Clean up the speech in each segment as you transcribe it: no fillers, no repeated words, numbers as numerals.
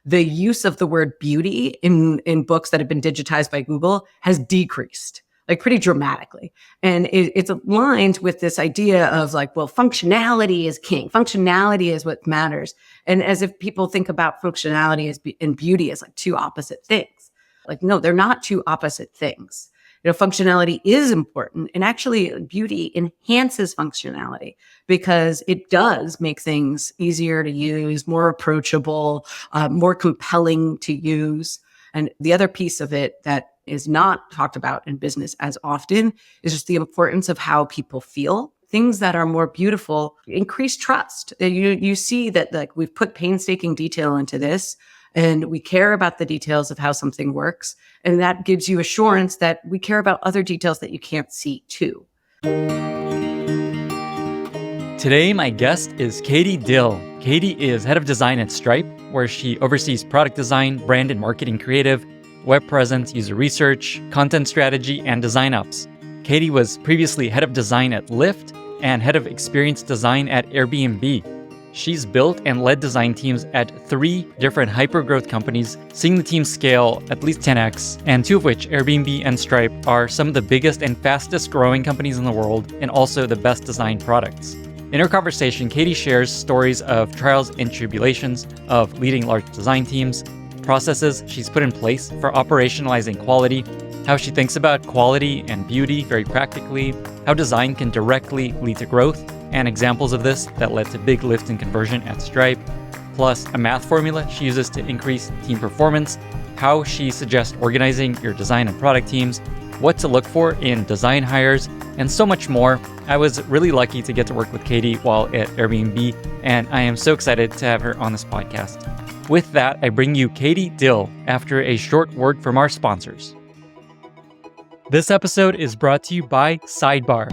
the use of the word beauty in books that have been digitized by Google has decreased, like pretty dramatically. And it's aligned with this idea of like, well, functionality is king. Functionality is what matters. And as if people think about functionality and beauty as like two opposite things. Like, no, they're not two opposite things. Functionality is important, and actually beauty enhances functionality because it does make things easier to use, more approachable, more compelling to use. And the other piece of it that is not talked about in business as often is just the importance of how people feel. Things that are more beautiful increase trust. You see that like we've put painstaking detail into this, and we care about the details of how something works. And that gives you assurance that we care about other details that you can't see too. Today, my guest is Katie Dill. Katie is head of design at Stripe, where she oversees product design, brand and marketing creative, web presence, user research, content strategy, and design ops. Katie was previously head of design at Lyft and head of experience design at Airbnb. She's built and led design teams at 3 different hyper-growth companies, seeing the team scale at least 10x, and 2 of which, Airbnb and Stripe, are some of the biggest and fastest growing companies in the world, and also the best designed products. In our conversation, Katie shares stories of trials and tribulations of leading large design teams, processes she's put in place for operationalizing quality, how she thinks about quality and beauty very practically, how design can directly lead to growth, and examples of this that led to big lift in conversion at Stripe, plus a math formula she uses to increase team performance, how she suggests organizing your design and product teams, what to look for in design hires, and so much more. I was really lucky to get to work with Katie while at Airbnb, and I am so excited to have her on this podcast. With that, I bring you Katie Dill after a short word from our sponsors. This episode is brought to you by Sidebar.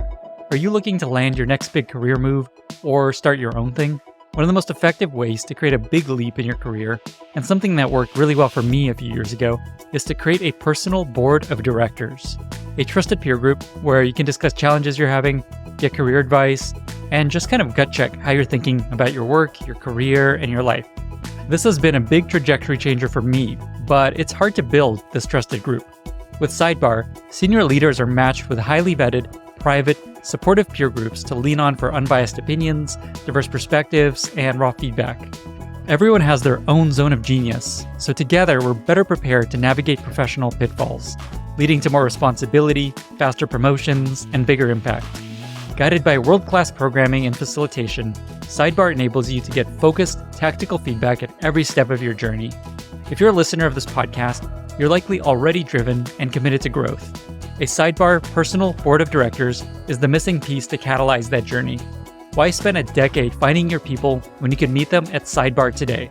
Are you looking to land your next big career move or start your own thing? One of the most effective ways to create a big leap in your career, and something that worked really well for me a few years ago, is to create a personal board of directors, a trusted peer group where you can discuss challenges you're having, get career advice, and just kind of gut check how you're thinking about your work, your career, and your life. This has been a big trajectory changer for me, but it's hard to build this trusted group. With Sidebar, senior leaders are matched with highly vetted, private, supportive peer groups to lean on for unbiased opinions, diverse perspectives, and raw feedback. Everyone has their own zone of genius, so together we're better prepared to navigate professional pitfalls, leading to more responsibility, faster promotions, and bigger impact. Guided by world-class programming and facilitation, Sidebar enables you to get focused, tactical feedback at every step of your journey. If you're a listener of this podcast, you're likely already driven and committed to growth. A Sidebar personal board of directors is the missing piece to catalyze that journey. Why spend a decade finding your people when you can meet them at Sidebar today?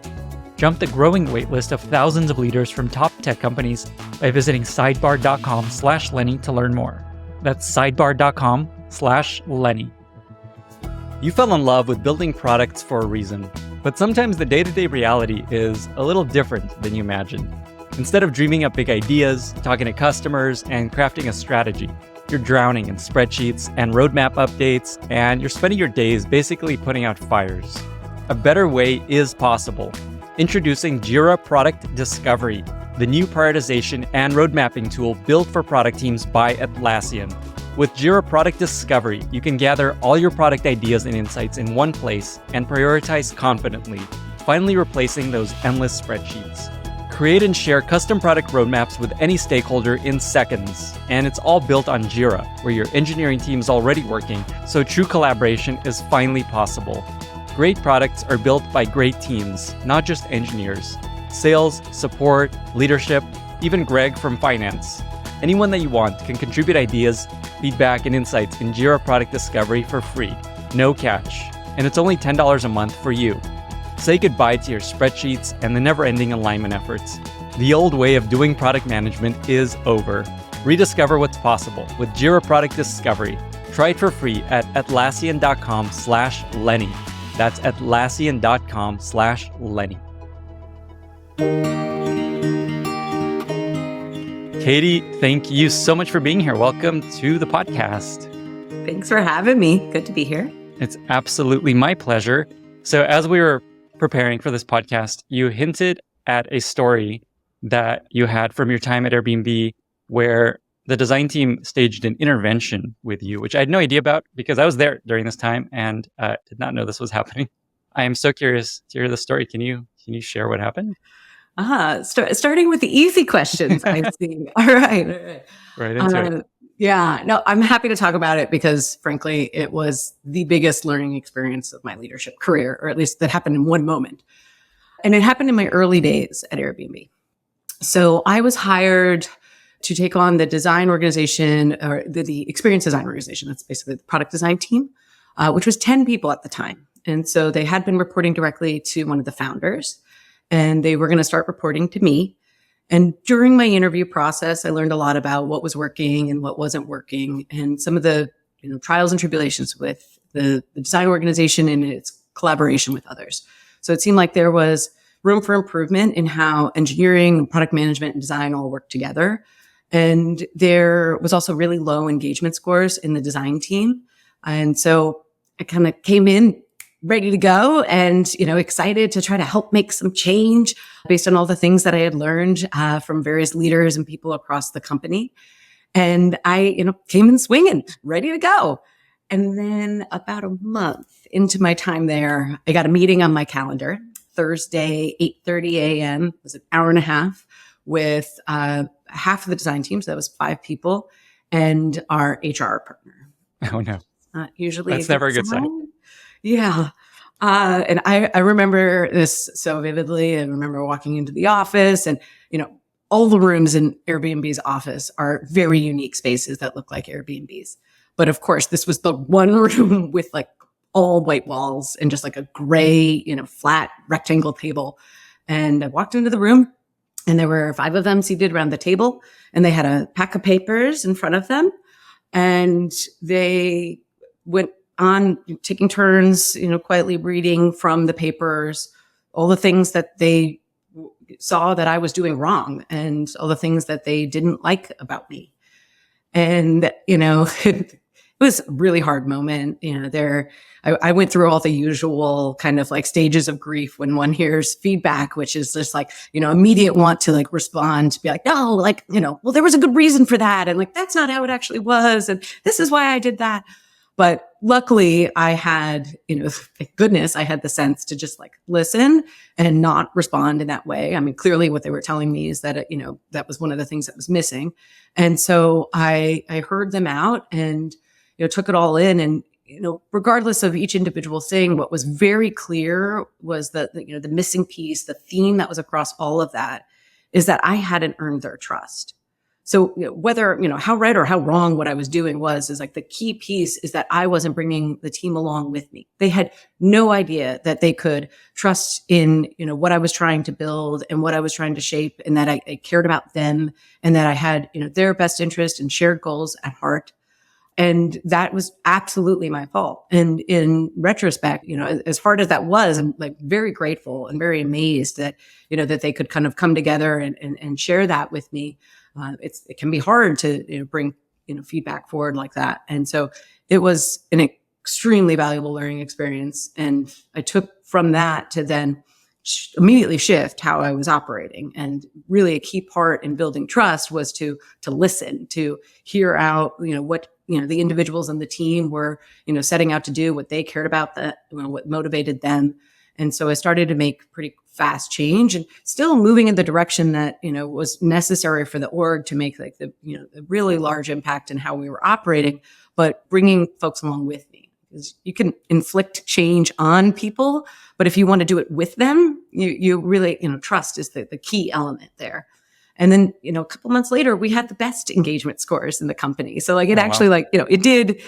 Jump the growing waitlist of thousands of leaders from top tech companies by visiting sidebar.com/Lenny to learn more. That's sidebar.com/Lenny. You fell in love with building products for a reason, but sometimes the day-to-day reality is a little different than you imagined. Instead of dreaming up big ideas, talking to customers, and crafting a strategy, you're drowning in spreadsheets and roadmap updates, and you're spending your days basically putting out fires. A better way is possible. Introducing Jira Product Discovery, the new prioritization and road mapping tool built for product teams by Atlassian. With Jira Product Discovery, you can gather all your product ideas and insights in one place and prioritize confidently, finally replacing those endless spreadsheets. Create and share custom product roadmaps with any stakeholder in seconds. And it's all built on Jira, where your engineering team is already working, so true collaboration is finally possible. Great products are built by great teams, not just engineers. Sales, support, leadership, even Greg from finance. Anyone that you want can contribute ideas, feedback, and insights in Jira Product Discovery for free. No catch. And it's only $10 a month for you. Say goodbye to your spreadsheets and the never-ending alignment efforts. The old way of doing product management is over. Rediscover what's possible with Jira Product Discovery. Try it for free at Atlassian.com/Lenny. That's Atlassian.com/Lenny. Katie, thank you so much for being here. Welcome to the podcast. Thanks for having me. Good to be here. It's absolutely my pleasure. So as we were preparing for this podcast, you hinted at a story that you had from your time at Airbnb where the design team staged an intervention with you, which I had no idea about because I was there during this time and did not know this was happening. I am so curious to hear the story. Can you share what happened? Starting with the easy questions, I see. All right. All right. Right into it. Yeah, no, I'm happy to talk about it because frankly, it was the biggest learning experience of my leadership career, or at least that happened in one moment. And it happened in my early days at Airbnb. So I was hired to take on the design organization or the experience design organization. That's basically the product design team, which was 10 people at the time. And so they had been reporting directly to one of the founders and they were going to start reporting to me. And during my interview process, I learned a lot about what was working and what wasn't working and some of the trials and tribulations with the design organization and its collaboration with others. So it seemed like there was room for improvement in how engineering and product management and design all work together. And there was also really low engagement scores in the design team. And so I kind of came in ready to go and, excited to try to help make some change based on all the things that I had learned from various leaders and people across the company. And I, came in swinging, ready to go. And then about a month into my time there, I got a meeting on my calendar, Thursday, 8:30 a.m. It was an hour and a half with half of the design team. So that was 5 people and our HR partner. Oh, no. Usually That's never a good sign. Yeah. And I remember this so vividly. I remember walking into the office and, all the rooms in Airbnb's office are very unique spaces that look like Airbnb's. But of course, this was the one room with like all white walls and just like a gray, flat rectangle table. And I walked into the room and there were 5 of them seated around the table and they had a pack of papers in front of them. And they went on taking turns, quietly reading from the papers, all the things that they saw that I was doing wrong and all the things that they didn't like about me. And, it was a really hard moment. I went through all the usual kind of like stages of grief when one hears feedback, which is just like, immediate want to like respond, to be like, no, like, well, there was a good reason for that. And like, that's not how it actually was. And this is why I did that. But luckily I had, thank goodness I had the sense to just like listen and not respond in that way. I mean, clearly what they were telling me is that, that was one of the things that was missing. And so I heard them out and, took it all in. And, regardless of each individual thing, what was very clear was that, the missing piece, the theme that was across all of that is that I hadn't earned their trust. So whether, how right or how wrong what I was doing is like the key piece is that I wasn't bringing the team along with me. They had no idea that they could trust in, what I was trying to build and what I was trying to shape and that I cared about them and that I had, their best interest and shared goals at heart. And that was absolutely my fault. And in retrospect, as hard as that was, I'm like very grateful and very amazed that, that they could kind of come together and share that with me. It can be hard to bring feedback forward like that, and so it was an extremely valuable learning experience. And I took from that to then immediately shift how I was operating. And really, a key part in building trust was to listen, to hear out what the individuals on the team were setting out to do, what they cared about, what motivated them. And so I started to make pretty fast change and still moving in the direction that, was necessary for the org to make like the really large impact in how we were operating, but bringing folks along with me. Because you can inflict change on people, but if you want to do it with them, you really, trust is the key element there. And then, a couple months later, we had the best engagement scores in the company. So like it actually it did,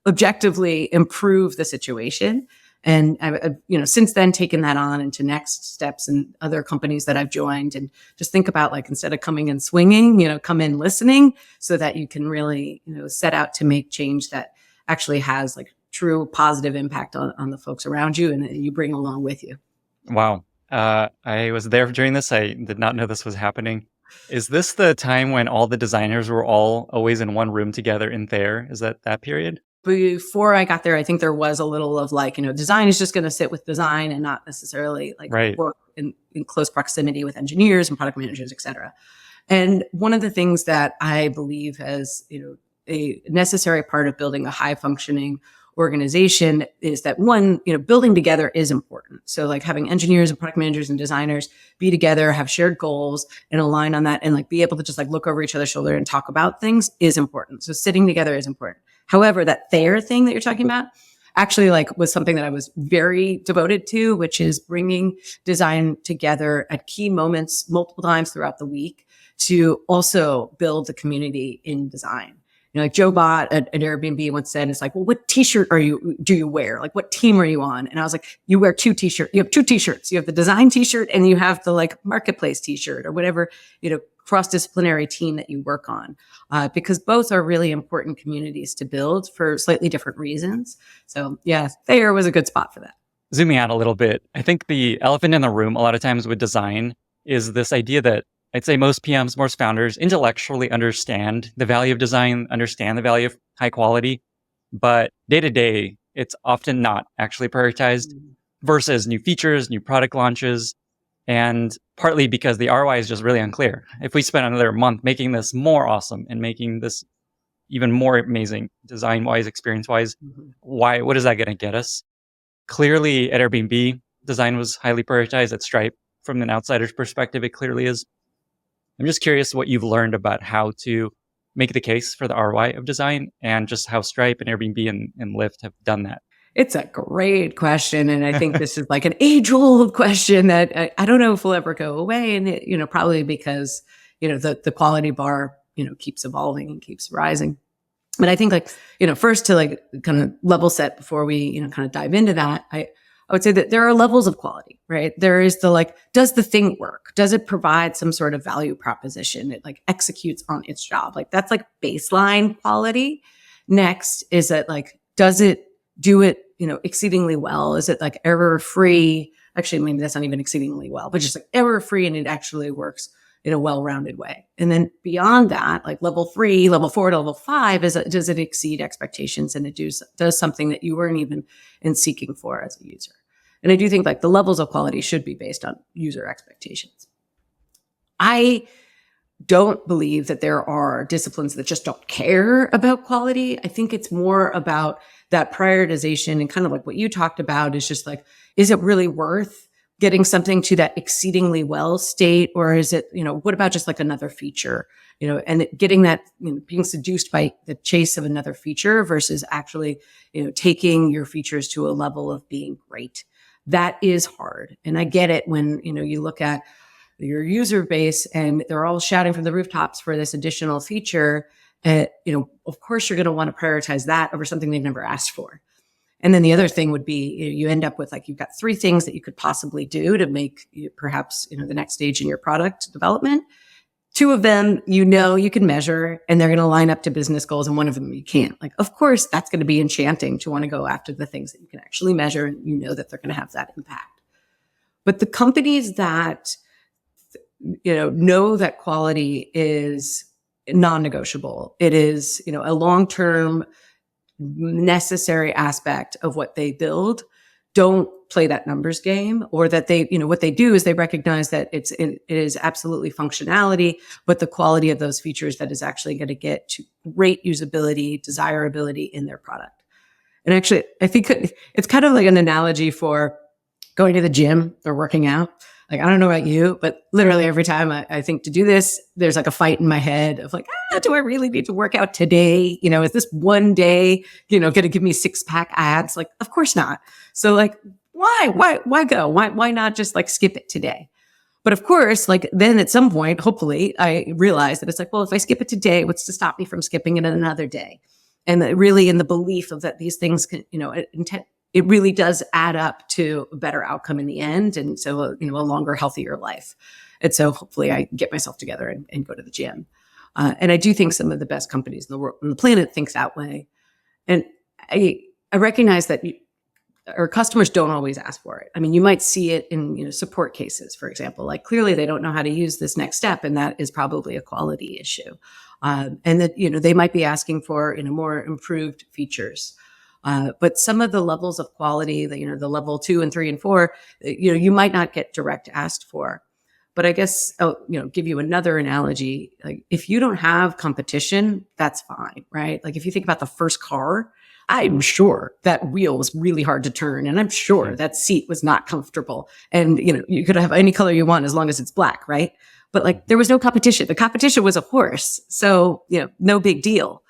objectively improve the situation. And I've, since then taken that on into next steps in other companies that I've joined and just think about like, instead of coming and swinging, come in listening so that you can really, set out to make change that actually has like true positive impact on the folks around you and that you bring along with you. Wow. I was there during this. I did not know this was happening. Is this the time when all the designers were all always in one room together in there? Is that period? Before I got there, I think there was a little of like, design is just going to sit with design and not necessarily like right. work in close proximity with engineers and product managers, et cetera. And one of the things that I believe as, a necessary part of building a high functioning organization is that one, building together is important. So like having engineers and product managers and designers be together, have shared goals and align on that, and like be able to just like look over each other's shoulder and talk about things is important. So sitting together is important. However, that there thing that you're talking about actually like was something that I was very devoted to, which is bringing design together at key moments multiple times throughout the week to also build the community in design. Like Joe Bott at Airbnb once said, it's like, well, what t-shirt do you wear? Like, what team are you on? And I was like, you wear two t-shirts. You have two t-shirts. You have the design t-shirt and you have the like marketplace t-shirt or whatever, cross-disciplinary team that you work on, because both are really important communities to build for slightly different reasons. So yeah, Thayer was a good spot for that. Zooming out a little bit, I think the elephant in the room a lot of times with design is this idea that I'd say most PMs, most founders intellectually understand the value of design, understand the value of high quality, but day to day, it's often not actually prioritized versus new features, new product launches, and partly because the ROI is just really unclear. If we spend another month making this more awesome and making this even more amazing design-wise, experience-wise, what is that going to get us? Clearly at Airbnb, design was highly prioritized. At Stripe, from an outsider's perspective, it clearly is. I'm just curious what you've learned about how to make the case for the ROI of design and just how Stripe and Airbnb and Lyft have done that. It's a great question. And I think this is like an age-old question that I don't know if will ever go away. And, probably because, the quality bar, keeps evolving and keeps rising. But I think first to like kind of level set before we, kind of dive into that, I would say that there are levels of quality, right? There is the does the thing work? Does it provide some sort of value proposition? It like executes on its job. Like that's like baseline quality. Next is that does it do it, exceedingly well? Is it like error free? Actually, maybe that's not even exceedingly well, but just like error free and it actually works in a well-rounded way. And then beyond that, like level 3, level 4 to level 5 does it exceed expectations and it does something that you weren't even seeking for as a user. And I do think the levels of quality should be based on user expectations. I don't believe that there are disciplines that just don't care about quality. I think it's more about that prioritization and kind of like what you talked about is just is it really worth getting something to that exceedingly well state? Or is it, what about just another feature, and getting that, being seduced by the chase of another feature versus actually, taking your features to a level of being great. That is hard. And I get it when, you look at your user base and they're all shouting from the rooftops for this additional feature. Of course you're going to want to prioritize that over something they've never asked for. And then the other thing would be you end up with you've got 3 things that you could possibly do to make perhaps, the next stage in your product development. 2 of them, you can measure and they're going to line up to business goals. And 1 of them you can't. Of course, that's going to be enchanting to want to go after the things that you can actually measure and that they're going to have that impact. But the companies that, know that quality is non-negotiable, it is, a long-term necessary aspect of what they build, don't play that numbers game, or that they, what they do is they recognize that it is absolutely functionality, but the quality of those features that is actually going to get to great usability, desirability in their product. And actually, I think it's kind of like an analogy for going to the gym or working out. I don't know about you, but literally every time I think to do this, there's a fight in my head of do I really need to work out today? Is this one day, going to give me 6-pack abs? Of course not. So why go? Why not just skip it today? But of course, then at some point, hopefully I realize that it's well, if I skip it today, what's to stop me from skipping it another day? And really in the belief of that these things can, it really does add up to a better outcome in the end. And so, a longer, healthier life. And so hopefully I get myself together and go to the gym. And I do think some of the best companies in the world, on the planet, think that way. And I recognize that our customers don't always ask for it. I mean, you might see it in, support cases, for example, clearly they don't know how to use this next step. And that is probably a quality issue. And that, they might be asking for, more improved features. But some of the levels of quality, the level 2 and 3 and 4, you might not get direct asked for. But I guess I'll, give you another analogy. Like if you don't have competition, that's fine, right? Like if you think about the first car, I'm sure that wheel was really hard to turn, and I'm sure that seat was not comfortable. And you could have any color you want as long as it's black, right? But like there was no competition. The competition was a horse, so no big deal.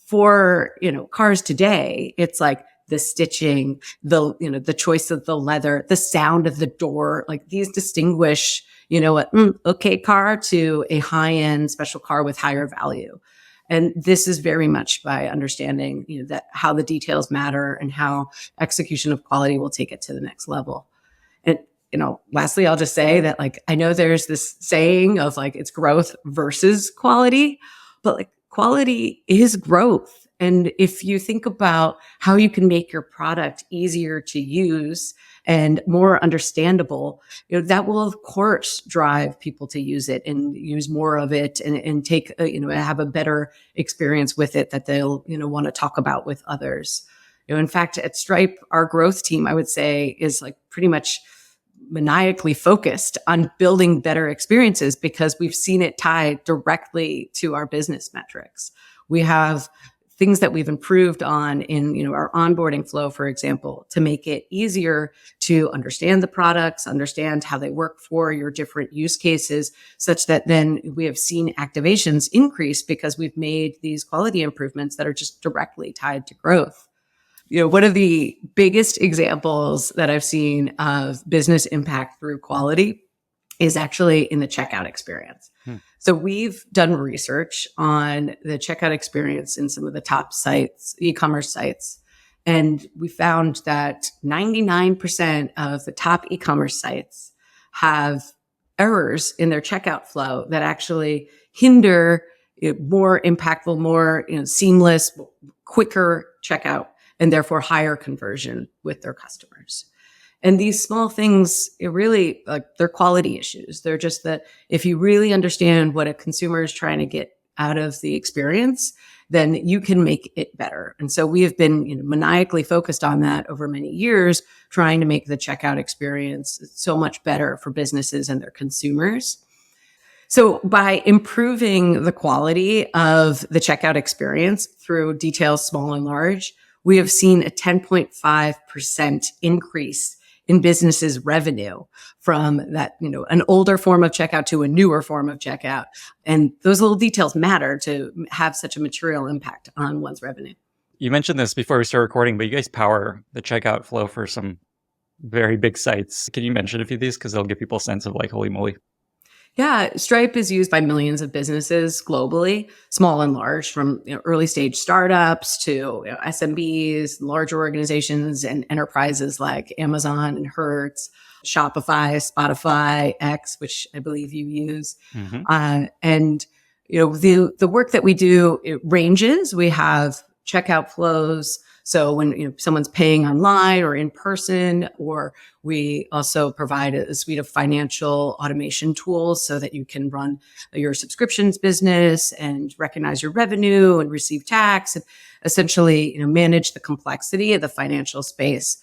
For cars today, it's like the stitching, the choice of the leather, the sound of the door, like these distinguish okay car to a high-end special car with higher value. And this is very much by understanding that how the details matter and how execution of quality will take it to the next level. And lastly, I'll just say that like I know there's this saying of like it's growth versus quality, but like quality is growth. And if you think about how you can make your product easier to use and more understandable, that will of course drive people to use it and use more of it and take, have a better experience with it that they'll, want to talk about with others. In fact, at Stripe, our growth team, I would say, is like pretty much maniacally focused on building better experiences because we've seen it tied directly to our business metrics. We have things that we've improved on in our onboarding flow, for example, to make it easier to understand the products, understand how they work for your different use cases, such that then we have seen activations increase because we've made these quality improvements that are just directly tied to growth. One of the biggest examples that I've seen of business impact through quality is actually in the checkout experience. So we've done research on the checkout experience in some of the top sites, e-commerce sites, and we found that 99% of the top e-commerce sites have errors in their checkout flow that actually hinder more impactful, more seamless, quicker checkout, and therefore higher conversion with their customers. And these small things, they're quality issues. They're just that if you really understand what a consumer is trying to get out of the experience, then you can make it better. And so we have been maniacally focused on that over many years, trying to make the checkout experience so much better for businesses and their consumers. So by improving the quality of the checkout experience through details small and large, we have seen a 10.5% increase in businesses' revenue from that, an older form of checkout to a newer form of checkout. And those little details matter to have such a material impact on one's revenue. You mentioned this before we started recording, but you guys power the checkout flow for some very big sites. Can you mention a few of these? Because they'll give people a sense of like, holy moly. Yeah, Stripe is used by millions of businesses globally, small and large, from early stage startups to SMBs, larger organizations, and enterprises like Amazon and Hertz, Shopify, Spotify, X, which I believe you use. And the work that we do, it ranges. We have checkout flows. So when someone's paying online or in person, or we also provide a suite of financial automation tools so that you can run your subscriptions business and recognize your revenue and receive tax and essentially manage the complexity of the financial space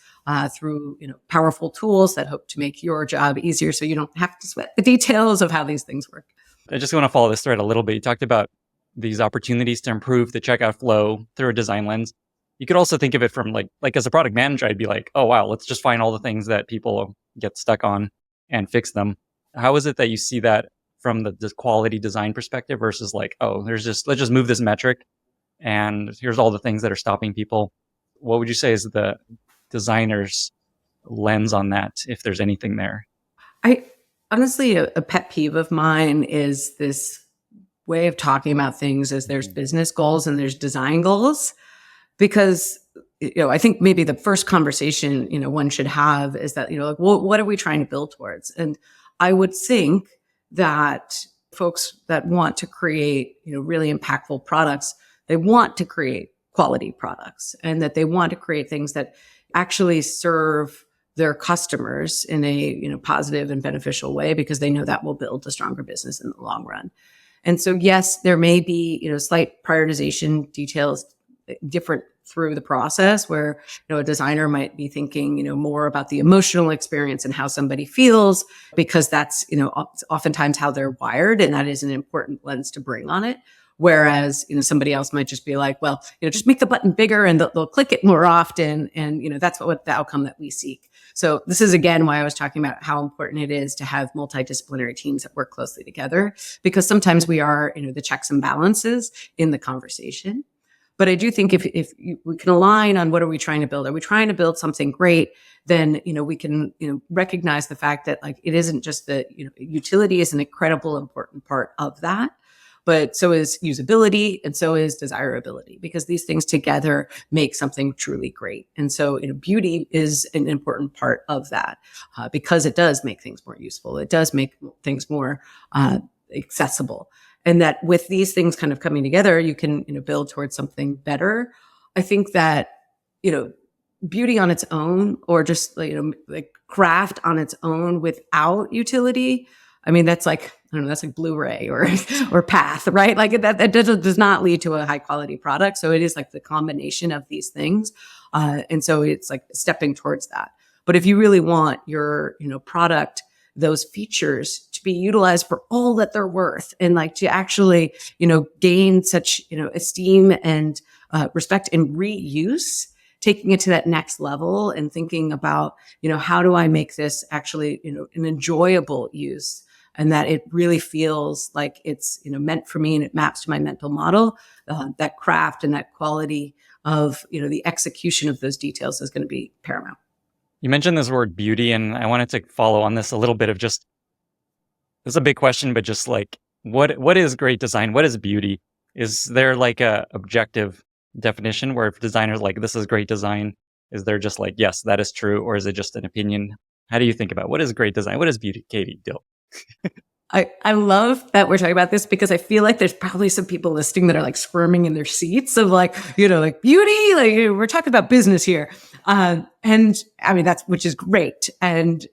through powerful tools that hope to make your job easier so you don't have to sweat the details of how these things work. I just want to follow this thread a little bit. You talked about these opportunities to improve the checkout flow through a design lens. You could also think of it from like as a product manager, I'd be like, oh, wow, let's just find all the things that people get stuck on and fix them. How is it that you see that from the quality design perspective versus like, oh, let's just move this metric and here's all the things that are stopping people? What would you say is the designer's lens on that, if there's anything there? I honestly, a pet peeve of mine is this way of talking about things as there's business goals and there's design goals. Because, I think maybe the first conversation, one should have is that, like, well, what are we trying to build towards? And I would think that folks that want to create, really impactful products, they want to create quality products and that they want to create things that actually serve their customers in a, positive and beneficial way because they know that will build a stronger business in the long run. And so, yes, there may be, slight prioritization details, different through the process where, a designer might be thinking, more about the emotional experience and how somebody feels, because that's, oftentimes how they're wired. And that is an important lens to bring on it. Whereas, somebody else might just be like, well, just make the button bigger and they'll click it more often. And, that's what the outcome that we seek. So this is, again, why I was talking about how important it is to have multidisciplinary teams that work closely together, because sometimes we are, the checks and balances in the conversation. But I do think if we can align on what are we trying to build, are we trying to build something great, then, we can, recognize the fact that like, it isn't just that, utility is an incredible important part of that, but so is usability and so is desirability, because these things together make something truly great. And so, beauty is an important part of that because it does make things more useful. It does make things more accessible. And that with these things kind of coming together, you can, build towards something better. I think that, beauty on its own, or just like craft on its own without utility, I mean, that's like, I don't know, that's like Blu-ray or Path, right? Like that does not lead to a high quality product. So it is like the combination of these things. And so it's like stepping towards that. But if you really want your, product, those features to be utilized for all that they're worth, and like to actually, gain such, esteem and respect and reuse, taking it to that next level and thinking about, how do I make this actually, an enjoyable use, and that it really feels like it's, meant for me and it maps to my mental model, that craft and that quality of, the execution of those details is going to be paramount. You mentioned this word beauty, and I wanted to follow on this a little bit of just, this is a big question, but just like, what is great design? What is beauty? Is there like a objective definition where if designers like, this is great design, is there just like, yes, that is true? Or is it just an opinion? How do you think about what is great design? What is beauty? Katie, Dill. I love that we're talking about this, because I feel like there's probably some people listening that are like squirming in their seats of like, like beauty, like we're talking about business here. And I mean, which is great. And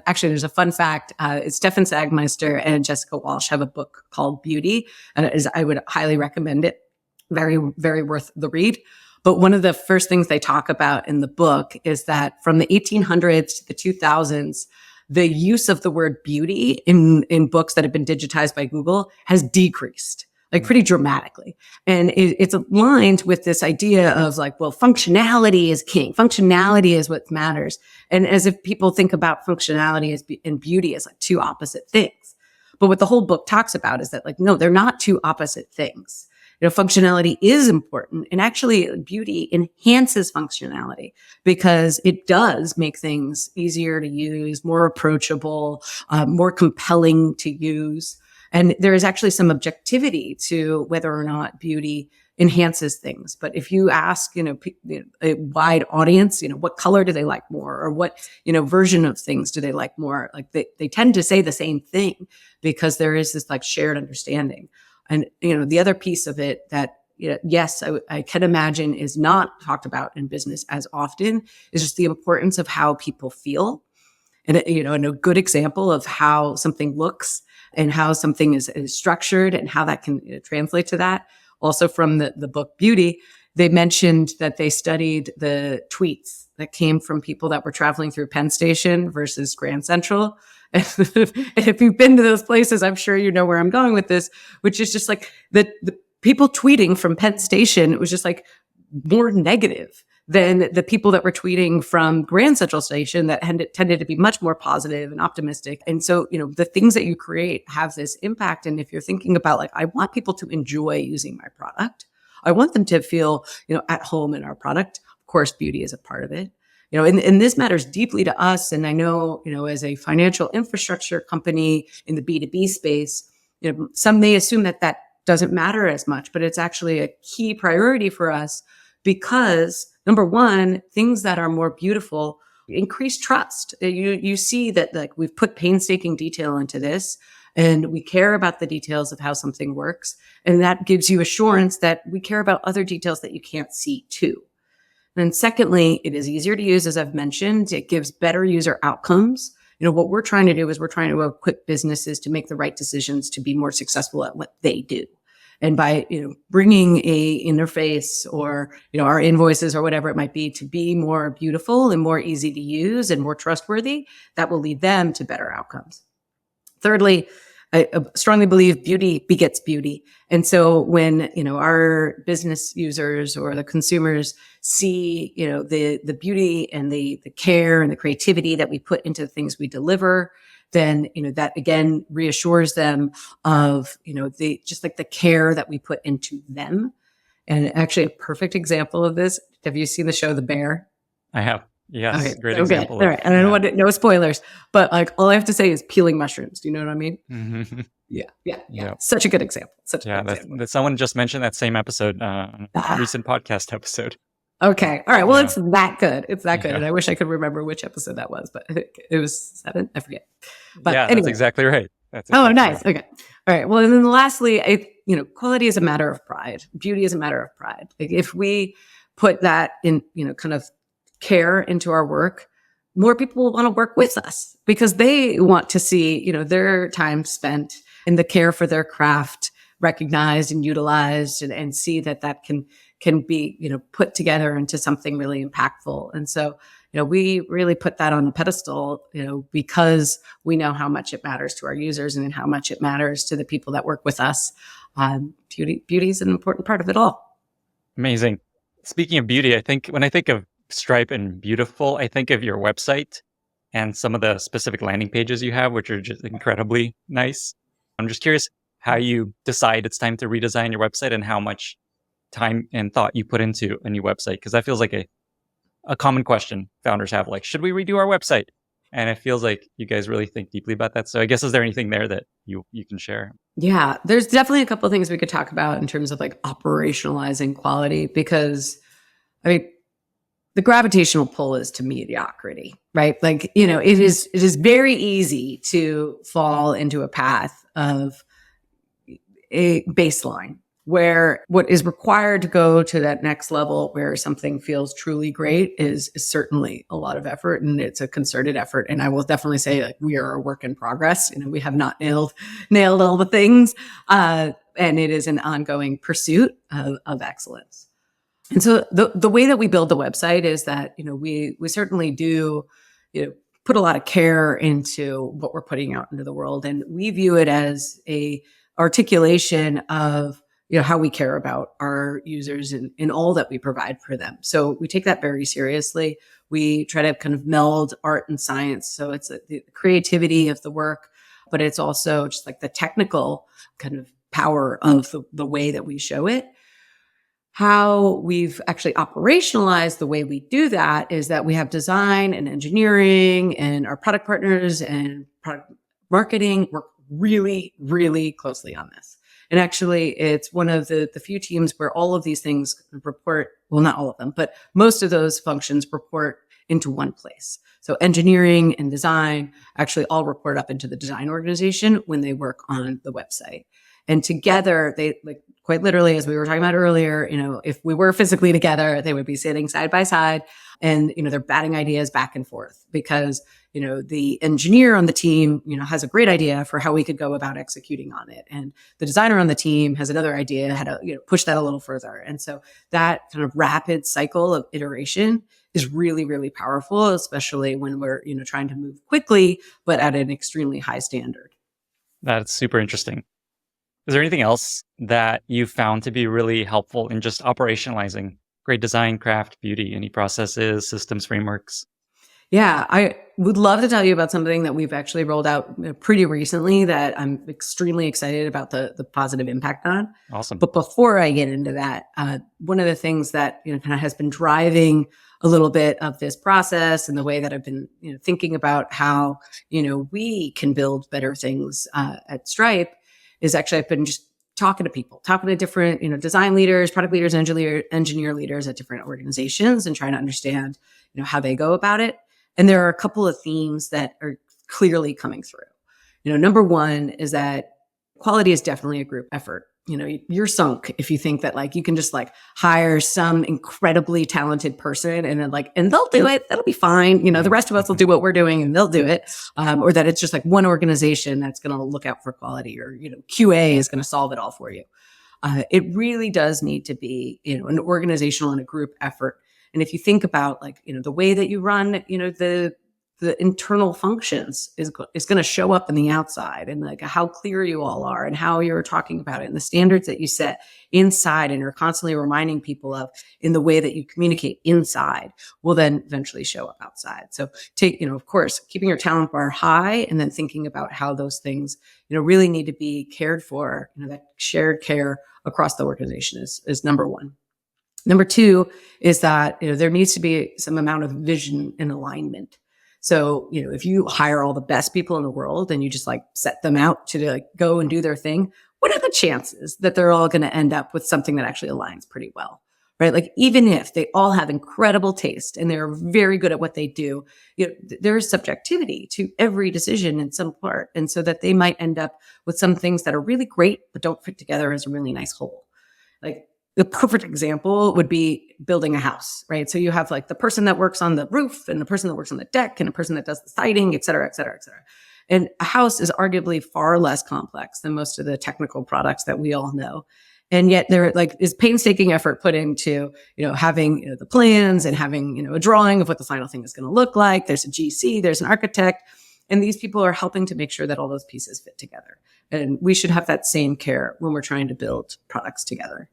actually there's a fun fact. It's Stefan Sagmeister and Jessica Walsh have a book called Beauty, and I would highly recommend it. Very, very worth the read. But one of the first things they talk about in the book is that from the 1800s to the 2000s, the use of the word beauty in books that have been digitized by Google has decreased, like pretty dramatically. And it's aligned with this idea of like, well, functionality is king. Functionality is what matters. And as if people think about functionality and beauty as like two opposite things. But what the whole book talks about is that like, no, they're not two opposite things. Functionality is important, and actually beauty enhances functionality because it does make things easier to use, more approachable, more compelling to use. And there is actually some objectivity to whether or not beauty enhances things. But if you ask, a wide audience, what color do they like more, or what, version of things do they like more? Like they tend to say the same thing because there is this like shared understanding. And, the other piece of it that, yes, I can imagine is not talked about in business as often is just the importance of how people feel. And, and a good example of how something looks and how something is structured and how that can translate to that. Also from the book Beauty, they mentioned that they studied the tweets that came from people that were traveling through Penn Station versus Grand Central. And if you've been to those places, I'm sure you know where I'm going with this, which is just like the people tweeting from Penn Station, it was just like more negative than the people that were tweeting from Grand Central Station that tended to be much more positive and optimistic. And so, the things that you create have this impact. And if you're thinking about like, I want people to enjoy using my product, I want them to feel, at home in our product. Of course, beauty is a part of it. And this matters deeply to us. And I know, as a financial infrastructure company in the B2B space, some may assume that doesn't matter as much, but it's actually a key priority for us because number one, things that are more beautiful increase trust. You see that like we've put painstaking detail into this and we care about the details of how something works. And that gives you assurance that we care about other details that you can't see too. And then secondly, it is easier to use, as I've mentioned. It gives better user outcomes. What we're trying to do is we're trying to equip businesses to make the right decisions to be more successful at what they do. And by, bringing a interface or, our invoices or whatever it might be to be more beautiful and more easy to use and more trustworthy, that will lead them to better outcomes. Thirdly, I strongly believe beauty begets beauty. And so when, our business users or the consumers see, the beauty and the care and the creativity that we put into the things we deliver, then, that again reassures them of, just like the care that we put into them. And actually a perfect example of this, have you seen the show The Bear? I have. Yes. Okay, Great okay, example. all right. And I don't want no spoilers, but like all I have to say is peeling mushrooms. Do you know what I mean? Mm-hmm. Yeah. Such a good example. That someone just mentioned that same episode, recent podcast episode. Okay. All right. Well, it's that good. It's that good. And I wish I could remember which episode that was, but I think it was 7. I forget. But anyway. That's exactly right. Nice. Right. Okay. All right. Well, and then lastly, quality is a matter of pride. Beauty is a matter of pride. Like if we put that in, kind of care into our work, more people will want to work with us because they want to see, their time spent in the care for their craft recognized and utilized and see that can be, put together into something really impactful. And so, we really put that on a pedestal, because we know how much it matters to our users and how much it matters to the people that work with us. Beauty is an important part of it all. Amazing. Speaking of beauty, I think when I think of Stripe and beautiful, I think of your website and some of the specific landing pages you have, which are just incredibly nice. I'm just curious how you decide it's time to redesign your website and how much time and thought you put into a new website. Because that feels like a common question founders have, like, should we redo our website? And it feels like you guys really think deeply about that. So I guess, is there anything there that you can share? Yeah, there's definitely a couple of things we could talk about in terms of like operationalizing quality, because the gravitational pull is to mediocrity, right? Like, it is very easy to fall into a path of a baseline where what is required to go to that next level where something feels truly great is certainly a lot of effort, and it's a concerted effort. And I will definitely say, like, we are a work in progress. We have not nailed all the things. And it is an ongoing pursuit of excellence. And so the way that we build the website is that, we certainly do, put a lot of care into what we're putting out into the world. And we view it as a articulation of, how we care about our users in all that we provide for them. So we take that very seriously. We try to kind of meld art and science. So it's the creativity of the work, but it's also just like the technical kind of power of the way that we show it. How we've actually operationalized the way we do that is that we have design and engineering and our product partners and product marketing work really, really closely on this. And actually, it's one of the few teams where all of these things report, well, not all of them, but most of those functions report into one place. So engineering and design actually all report up into the design organization when they work on the website. And together, they, like, quite literally, as we were talking about earlier, if we were physically together, they would be sitting side by side and, they're batting ideas back and forth because, the engineer on the team, has a great idea for how we could go about executing on it. And the designer on the team has another idea how to, push that a little further. And so that kind of rapid cycle of iteration is really, really powerful, especially when we're, trying to move quickly, but at an extremely high standard. That's super interesting. Is there anything else that you found to be really helpful in just operationalizing great design, craft, beauty, any processes, systems, frameworks? Yeah, I would love to tell you about something that we've actually rolled out pretty recently that I'm extremely excited about the positive impact on. Awesome. But before I get into that, one of the things that kind of has been driving a little bit of this process and the way that I've been thinking about how we can build better things at Stripe is actually I've been just talking to different design leaders, product leaders, engineer leaders at different organizations, and trying to understand how they go about it. And there are a couple of themes that are clearly coming through. Number one is that quality is definitely a group effort. You're sunk if you think that like you can just like hire some incredibly talented person and then and they'll do it. That'll be fine. The rest of us will do what we're doing and they'll do it. Or that it's just like one organization that's going to look out for quality, or QA is going to solve it all for you. It really does need to be, an organizational and a group effort. And if you think about like, the way that you run, the internal functions is going to show up in the outside, and like how clear you all are and how you're talking about it and the standards that you set inside and you're constantly reminding people of in the way that you communicate inside will then eventually show up outside. So take, of course, keeping your talent bar high and then thinking about how those things, really need to be cared for, that shared care across the organization is number one. Number two is that, there needs to be some amount of vision and alignment. So, if you hire all the best people in the world and you just like set them out to like go and do their thing, what are the chances that they're all going to end up with something that actually aligns pretty well? Right? Like even if they all have incredible taste and they're very good at what they do, there's subjectivity to every decision in some part. And so that they might end up with some things that are really great, but don't fit together as a really nice whole. Like the perfect example would be building a house, right? So you have like the person that works on the roof and the person that works on the deck and a person that does the siding, et cetera, et cetera, et cetera. And a house is arguably far less complex than most of the technical products that we all know. And yet there like is painstaking effort put into, having, the plans and having, a drawing of what the final thing is going to look like. There's a GC, there's an architect, and these people are helping to make sure that all those pieces fit together. And we should have that same care when we're trying to build products together.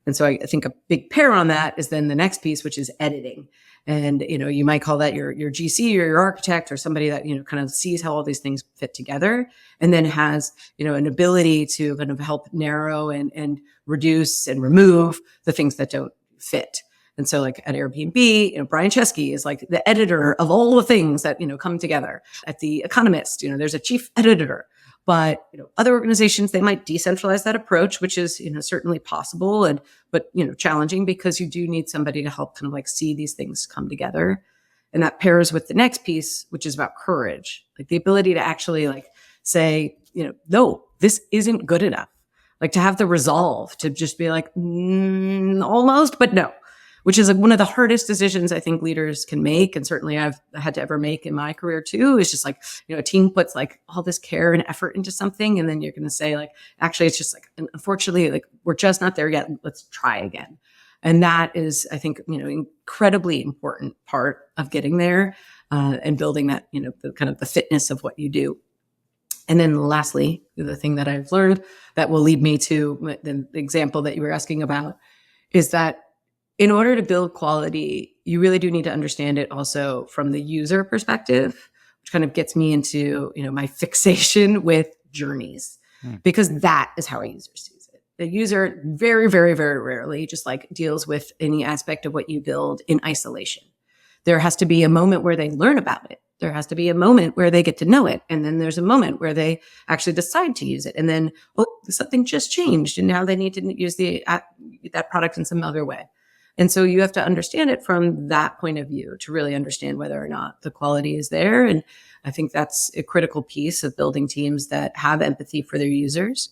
And so I think a big pair on that is then the next piece, which is editing. And, you might call that your GC or your architect or somebody that, kind of sees how all these things fit together and then has, an ability to kind of help narrow and reduce and remove the things that don't fit. And so like at Airbnb, Brian Chesky is like the editor of all the things that, come together. At The Economist, there's a chief editor. But other organizations, they might decentralize that approach, which is certainly possible, but challenging because you do need somebody to help kind of like see these things come together. And that pairs with the next piece, which is about courage, like the ability to actually like say, no, this isn't good enough. Like to have the resolve to just be like, almost, but no. Which is like one of the hardest decisions I think leaders can make. And certainly I've had to ever make in my career too, is just like, a team puts like all this care and effort into something. And then you're going to say like, actually, it's just like, unfortunately, like we're just not there yet. Let's try again. And that is, I think, incredibly important part of getting there and building that, the kind of the fitness of what you do. And then lastly, the thing that I've learned that will lead me to the example that you were asking about is that in order to build quality, you really do need to understand it also from the user perspective, which kind of gets me into, my fixation with journeys, because that is how a user sees it. The user very, very, very rarely just like deals with any aspect of what you build in isolation. There has to be a moment where they learn about it. There has to be a moment where they get to know it. And then there's a moment where they actually decide to use it. And then, something just changed and now they need to use that product in some other way. And so you have to understand it from that point of view to really understand whether or not the quality is there. And I think that's a critical piece of building teams that have empathy for their users.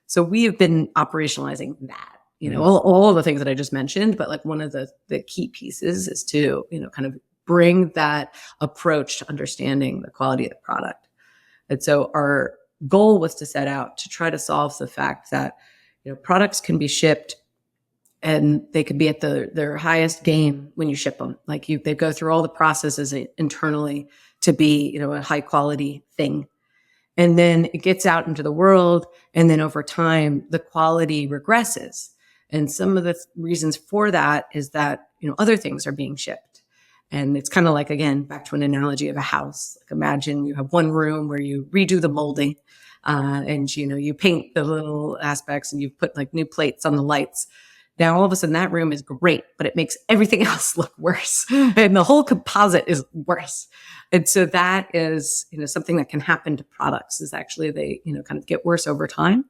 So we have been operationalizing that, all the things that I just mentioned, but like one of the key pieces is to, kind of bring that approach to understanding the quality of the product. And so our goal was to set out to try to solve the fact that, products can be shipped and they could be at their highest game when you ship them. Like they go through all the processes internally to be, a high quality thing. And then it gets out into the world. And then over time, the quality regresses. And some of the reasons for that is that, other things are being shipped. And it's kind of like, again, back to an analogy of a house. Like imagine you have one room where you redo the molding and, you paint the little aspects and you put like new plates on the lights. Now, all of a sudden, that room is great, but it makes everything else look worse. And the whole composite is worse. And so that is, something that can happen to products is actually they, kind of get worse over time.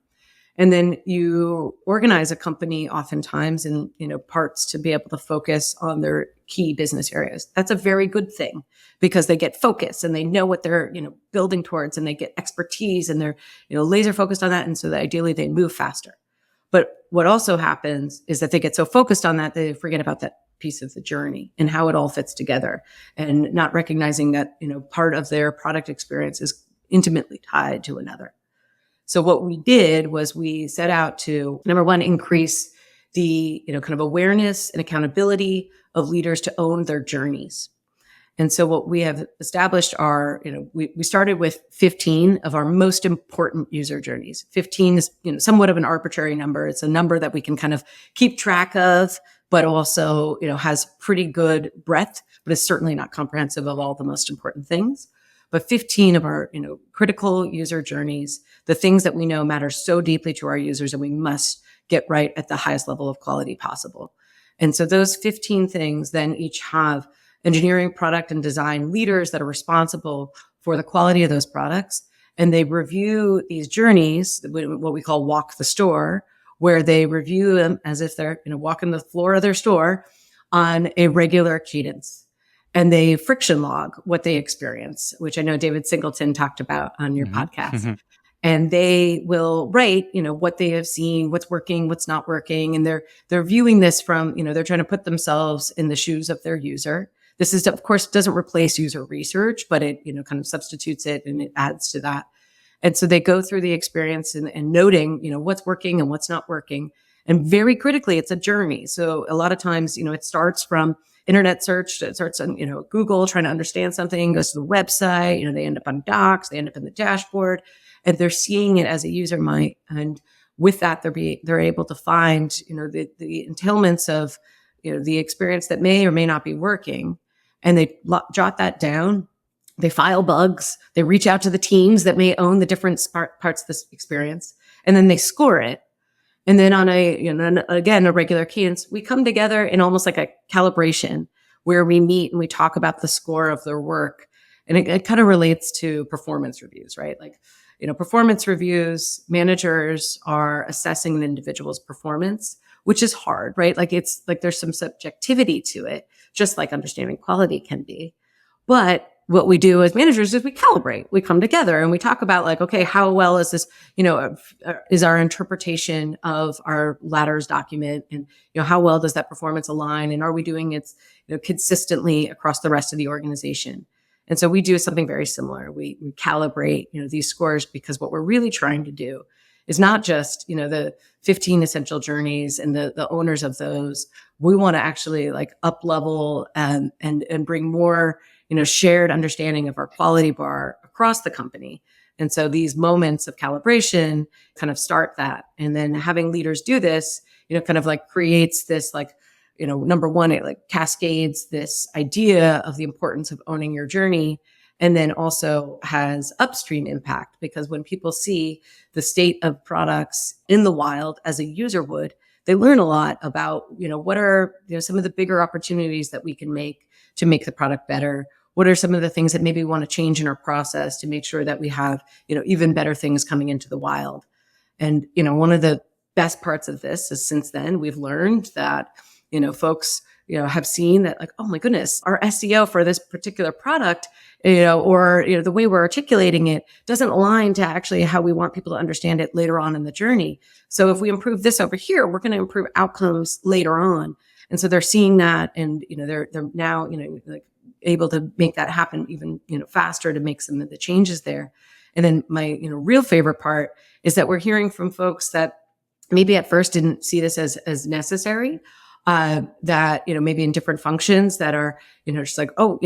And then you organize a company oftentimes in, parts to be able to focus on their key business areas. That's a very good thing because they get focus and they know what they're, building towards and they get expertise and they're, laser focused on that. And so that ideally they move faster. But what also happens is that they get so focused on that, they forget about that piece of the journey and how it all fits together and not recognizing that, part of their product experience is intimately tied to another. So what we did was we set out to, number one, increase the, kind of awareness and accountability of leaders to own their journeys. And so what we have established are, we started with 15 of our most important user journeys. 15 is, somewhat of an arbitrary number. It's a number that we can kind of keep track of, but also, has pretty good breadth, but is certainly not comprehensive of all the most important things. But 15 of our, critical user journeys, the things that we know matter so deeply to our users and we must get right at the highest level of quality possible. And so those 15 things then each have engineering, product, and design leaders that are responsible for the quality of those products. And they review these journeys, what we call walk the store, where they review them as if they're, walking the floor of their store on a regular cadence. And they friction log what they experience, which I know David Singleton talked about on your podcast. And they will write, what they have seen, what's working, what's not working. And they're viewing this from, they're trying to put themselves in the shoes of their user. This is, of course, doesn't replace user research, but it, kind of substitutes it and it adds to that. And so they go through the experience and noting, what's working and what's not working. And very critically, it's a journey. So a lot of times, it starts from internet search. It starts on, Google trying to understand something, goes to the website, they end up on docs, they end up in the dashboard, and they're seeing it as a user might. And with that, they're able to find, the entailments of, the experience that may or may not be working. And they jot that down. They file bugs. They reach out to the teams that may own the different parts of this experience. And then they score it. And then on a regular cadence, we come together in almost like a calibration where we meet and we talk about the score of their work. And it kind of relates to performance reviews, right? Like, performance reviews, managers are assessing an individual's performance, which is hard, right? Like it's like there's some subjectivity to it, just like understanding quality can be. But what we do as managers is we calibrate. We come together and we talk about like, okay, how well is this, is our interpretation of our ladders document, and, how well does that performance align? And are we doing it, consistently across the rest of the organization? And so we do something very similar. We calibrate, these scores, because what we're really trying to do is not just, the 15 essential journeys and the owners of those. We want to actually like up level and bring more, shared understanding of our quality bar across the company. And so these moments of calibration kind of start that. And then having leaders do this, kind of like creates this like, number one, it like cascades this idea of the importance of owning your journey. And then also has upstream impact, because when people see the state of products in the wild as a user would, they learn a lot about, what are, some of the bigger opportunities that we can make to make the product better. What are some of the things that maybe we want to change in our process to make sure that we have, even better things coming into the wild. And, one of the best parts of this is since then we've learned that, folks, have seen that like, oh my goodness, our SEO for this particular product, or, the way we're articulating it doesn't align to actually how we want people to understand it later on in the journey. So if we improve this over here, we're going to improve outcomes later on. And so they're seeing that, and, they're now, like able to make that happen even, faster to make some of the changes there. And then my, real favorite part is that we're hearing from folks that maybe at first didn't see this as necessary, that, maybe in different functions that are, just like, oh,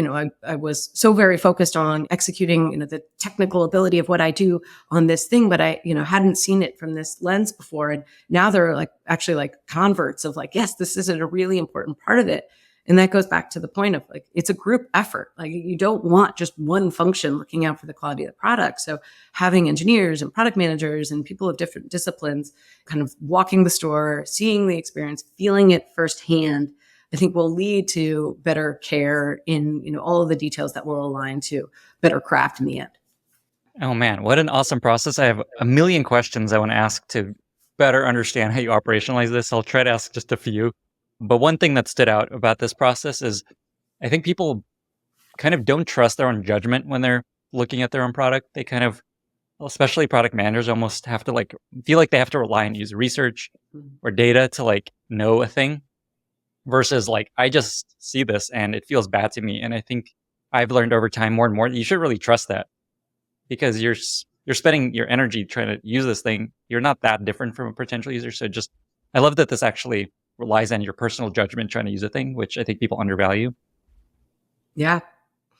I was so very focused on executing, the technical ability of what I do on this thing, but I, hadn't seen it from this lens before. And now they're like, actually like converts of like, yes, this is a really important part of it. And that goes back to the point of like, it's a group effort. Like you don't want just one function looking out for the quality of the product. So having engineers and product managers and people of different disciplines kind of walking the store, seeing the experience, feeling it firsthand, I think will lead to better care in, all of the details that will align to better craft in the end. Oh man, what an awesome process. I have a million questions I want to ask to better understand how you operationalize this. I'll try to ask just a few. But one thing that stood out about this process is I think people kind of don't trust their own judgment when they're looking at their own product. They kind of, especially product managers, almost have to like feel like they have to rely on user research or data to like know a thing, versus like, I just see this and it feels bad to me. And I think I've learned over time more and more that you should really trust that, because you're spending your energy trying to use this thing, you're not that different from a potential user. So just, I love that this actually relies on your personal judgment trying to use a thing, which I think people undervalue. Yeah.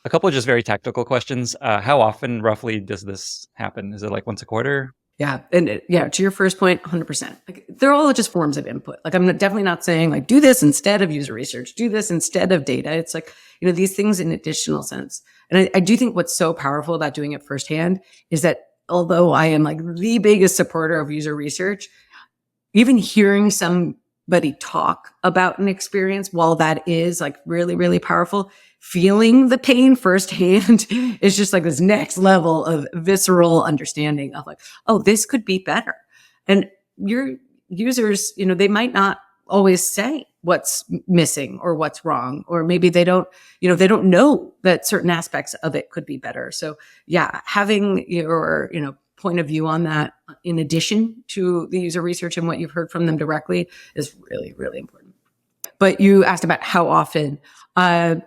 A couple of just very tactical questions. How often roughly does this happen? Is it like once a quarter? Yeah. And yeah, to your first point, 100%. Like, they're all just forms of input. Like, I'm definitely not saying like, do this instead of user research, do this instead of data. It's like, these things in additional sense. And I do think what's so powerful about doing it firsthand is that although I am like the biggest supporter of user research, even hearing somebody talk about an experience, while that is like really, really powerful, feeling the pain firsthand is just like this next level of visceral understanding of like, oh, this could be better. And your users, they might not always say what's missing or what's wrong, or maybe they don't know that certain aspects of it could be better. So yeah, having your, point of view on that in addition to the user research and what you've heard from them directly is really, really important. But you asked about how often.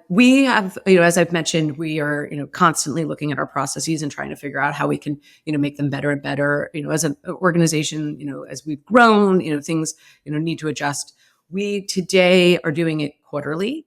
We have, as I've mentioned, we are, constantly looking at our processes and trying to figure out how we can, make them better and better. As an organization, as we've grown, things, need to adjust. We today are doing it quarterly,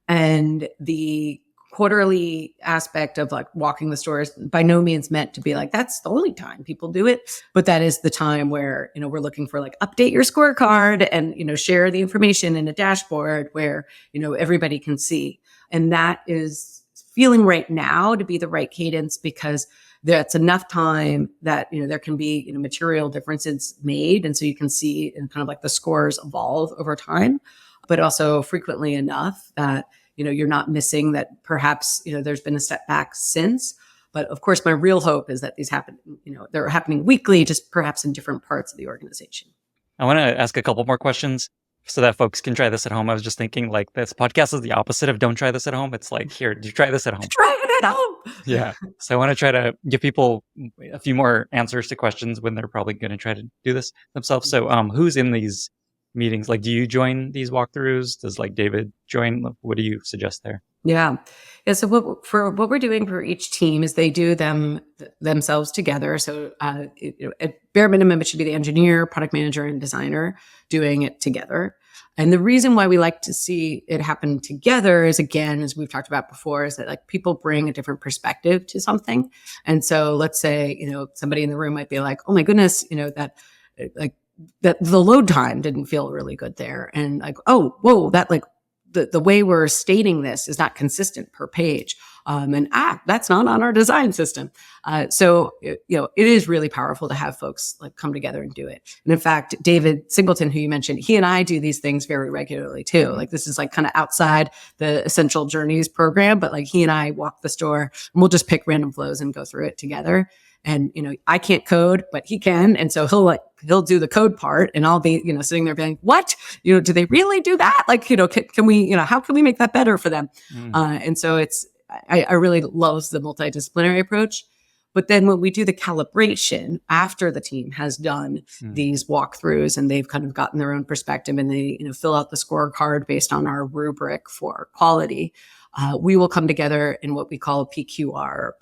and the quarterly aspect of like walking the stores by no means meant to be like, that's the only time people do it. But that is the time where, we're looking for like update your scorecard and, share the information in a dashboard where, everybody can see. And that is feeling right now to be the right cadence, because that's enough time that, there can be, material differences made. And so you can see and kind of like the scores evolve over time, but also frequently enough that, you're not missing that perhaps, there's been a setback since. But of course, my real hope is that these happen, they're happening weekly, just perhaps in different parts of the organization. I want to ask a couple more questions so that folks can try this at home. I was just thinking like this podcast is the opposite of don't try this at home. It's like, here, do try this at home. Try it at home. Yeah. So I want to try to give people a few more answers to questions when they're probably going to try to do this themselves. So who's in these meetings? Like, do you join these walkthroughs? Does like David join? What do you suggest there? Yeah. So what we're doing for each team is they do them themselves together. So at bare minimum, it should be the engineer, product manager, and designer doing it together. And the reason why we like to see it happen together is, again, as we've talked about before, is that like people bring a different perspective to something. And so let's say, somebody in the room might be like, oh my goodness, that the load time didn't feel really good there. And like, oh, whoa, that like the way we're stating this is not consistent per page. And that's not on our design system. So, it is really powerful to have folks like come together and do it. And in fact, David Singleton, who you mentioned, he and I do these things very regularly too. Like, this is like kind of outside the Essential Journeys program, but like he and I walk the store and we'll just pick random flows and go through it together. And, I can't code, but he can. And so he'll do the code part, and I'll be, sitting there being, what, do they really do that? Like, can we, how can we make that better for them? And so I really love the multidisciplinary approach. But then when we do the calibration after the team has done these walkthroughs and they've kind of gotten their own perspective and they, fill out the scorecard based on our rubric for quality, we will come together in what we call PQR,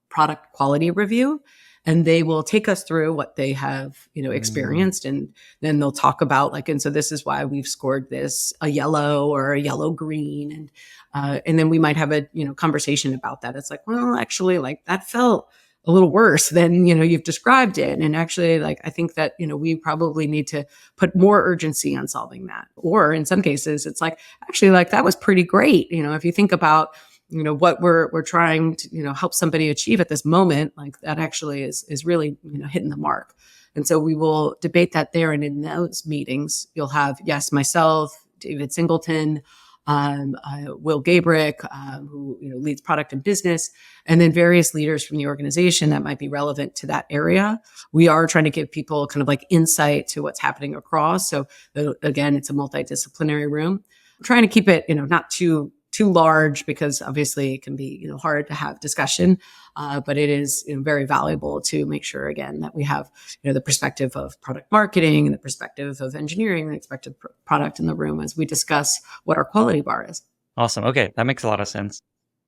product quality review. And they will take us through what they have, experienced. And then they'll talk about like, and so this is why we've scored this a yellow or a yellow green. And then we might have a, conversation about that. It's like, well, actually, like that felt a little worse than, you've described it. And actually, like, I think that, we probably need to put more urgency on solving that. Or in some cases, it's like, actually, like that was pretty great. If you think about, what we're trying to, help somebody achieve at this moment, like that actually is really, hitting the mark. And so we will debate that there. And in those meetings, you'll have, yes, myself, David Singleton, Will Gabrick, who, leads product and business, and then various leaders from the organization that might be relevant to that area. We are trying to give people kind of like insight to what's happening across. So again, it's a multidisciplinary room. I'm trying to keep it, not too large, because obviously it can be, hard to have discussion. But it is very valuable to make sure, again, that we have, the perspective of product marketing and the perspective of engineering and the perspective of product in the room as we discuss what our quality bar is. Awesome. Okay. That makes a lot of sense.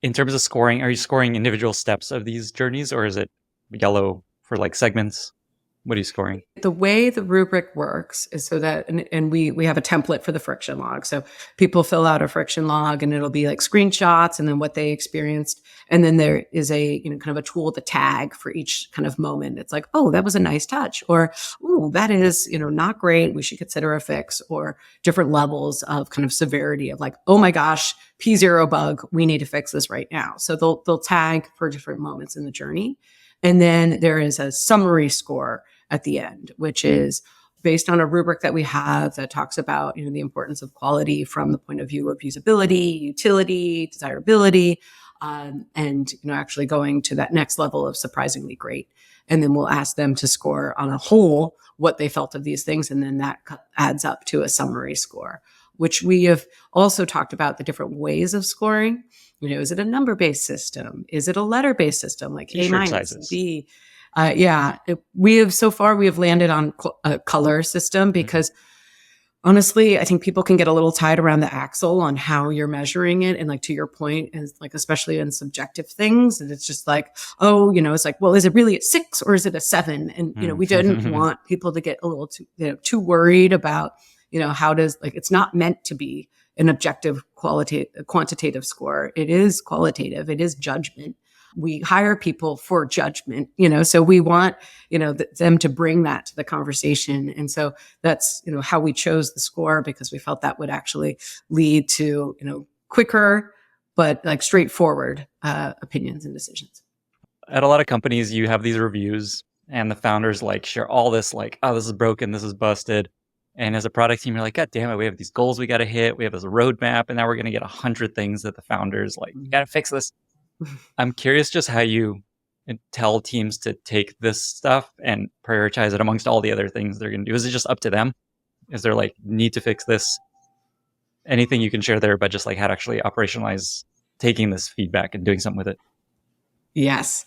In terms of scoring, are you scoring individual steps of these journeys, or is it yellow for like segments? What are you scoring? The way the rubric works is so that, and we have a template for the friction log. So people fill out a friction log and it'll be like screenshots and then what they experienced. And then there is a, kind of a tool to tag for each kind of moment. It's like, oh, that was a nice touch, or, oh, that is, not great. We should consider a fix, or different levels of kind of severity of like, oh my gosh, P0 bug. We need to fix this right now. So they'll tag for different moments in the journey. And then there is a summary score at the end, which is based on a rubric that we have that talks about, the importance of quality from the point of view of usability, utility, desirability, and, actually going to that next level of surprisingly great. And then we'll ask them to score on a whole what they felt of these things. And then that adds up to a summary score, which we have also talked about the different ways of scoring. Is it a number-based system? Is it a letter-based system like A minus, B? We have landed on a color system because honestly, I think people can get a little tied around the axle on how you're measuring it. And like, to your point, and like, especially in subjective things, and it's just like, oh, it's like, well, is it really a 6 or is it a 7? And, we didn't want people to get a little too worried about, how does, like, it's not meant to be an objective quantitative score. It is qualitative. It is judgment. We hire people for judgment, so we want, them to bring that to the conversation. And so that's, how we chose the score, because we felt that would actually lead to, quicker, but like straightforward opinions and decisions. At a lot of companies, you have these reviews and the founders like share all this, like, oh, this is broken, this is busted. And as a product team, you're like, God damn it, we have these goals we got to hit. We have this roadmap, and now we're going to get 100 things that the founders like, you got to fix this. I'm curious just how you tell teams to take this stuff and prioritize it amongst all the other things they're going to do. Is it just up to them? Is there like, need to fix this? Anything you can share there about just like how to actually operationalize taking this feedback and doing something with it? Yes.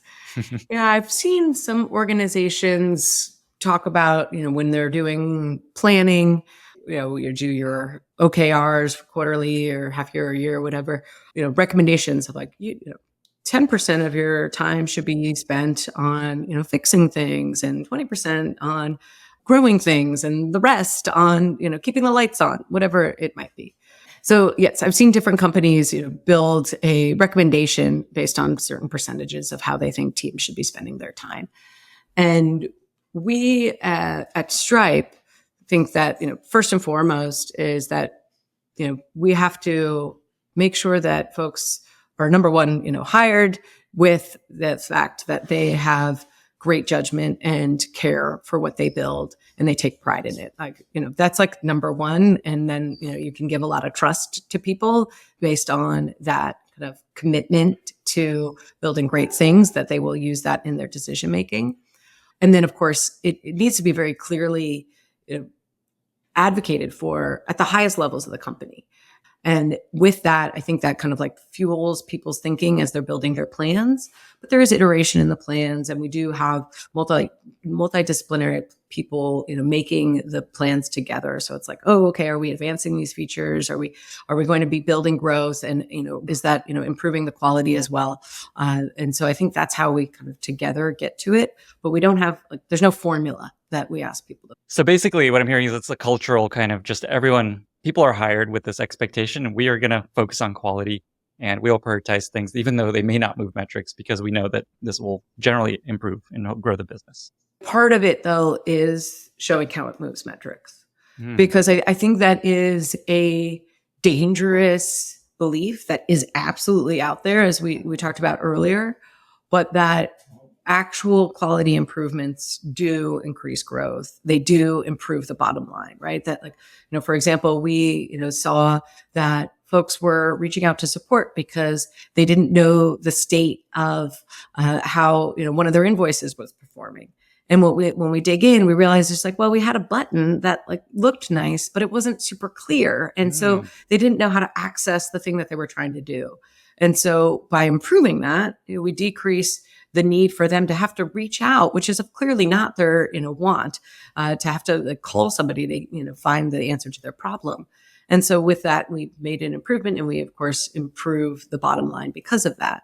Yeah, I've seen some organizations talk about, when they're doing planning, you do your OKRs for quarterly or half year or year or whatever, recommendations of like, 10% of your time should be spent on, fixing things, and 20% on growing things, and the rest on, keeping the lights on, whatever it might be. So yes, I've seen different companies, build a recommendation based on certain percentages of how they think teams should be spending their time. And we at Stripe think that, first and foremost is that, we have to make sure that folks are, number one, hired with the fact that they have great judgment and care for what they build, and they take pride in it. Like, that's like number one. And then, you can give a lot of trust to people based on that kind of commitment to building great things, that they will use that in their decision making. And then, of course, it needs to be very clearly advocated for at the highest levels of the company. And with that, I think that kind of like fuels people's thinking as they're building their plans. But there is iteration in the plans, and we do have multidisciplinary people, making the plans together. So it's like, oh, okay, are we advancing these features? Are we going to be building growth? And, is that, improving the quality as well? And so I think that's how we kind of together get to it. But we don't have, like, there's no formula that we ask people to. So basically what I'm hearing is it's a cultural kind of just people are hired with this expectation, and we are going to focus on quality, and we'll prioritize things, even though they may not move metrics, because we know that this will generally improve and grow the business. Part of it, though, is showing how it moves metrics, because I think that is a dangerous belief that is absolutely out there, as we talked about earlier, but that actual quality improvements do increase growth. They do improve the bottom line, right? That, like, for example, we, saw that folks were reaching out to support because they didn't know the state of how, one of their invoices was performing. And when we dig in, we realize it's like, well, we had a button that like looked nice, but it wasn't super clear. And so they didn't know how to access the thing that they were trying to do. And so by improving that, we decrease the need for them to have to reach out, which is clearly not their, want, to have to like call somebody to, find the answer to their problem. And so with that, we made an improvement, and we, of course, improve the bottom line because of that.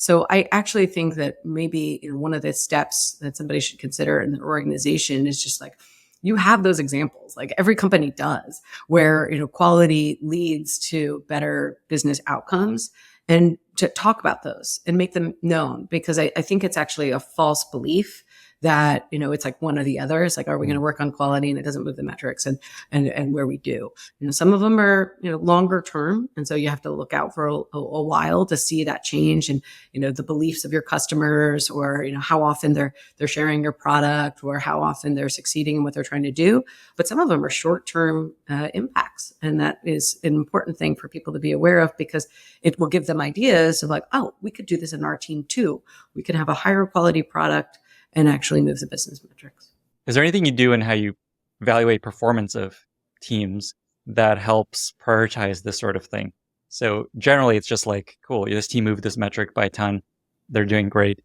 So I actually think that maybe one of the steps that somebody should consider in their organization is just like, you have those examples, like every company does, where quality leads to better business outcomes, and to talk about those and make them known, because I think it's actually a false belief that it's like one or the other. It's like, are we going to work on quality and it doesn't move the metrics, and where we do, some of them are longer term, and so you have to look out for a while to see that change, and the beliefs of your customers, or how often they're sharing your product, or how often they're succeeding in what they're trying to do. But some of them are short term impacts, and that is an important thing for people to be aware of, because it will give them ideas of like, oh, we could do this in our team too. We can have a higher quality product and actually move the business metrics. Is there anything you do in how you evaluate performance of teams that helps prioritize this sort of thing? So generally it's just like, cool, this team moved this metric by a ton. They're doing great.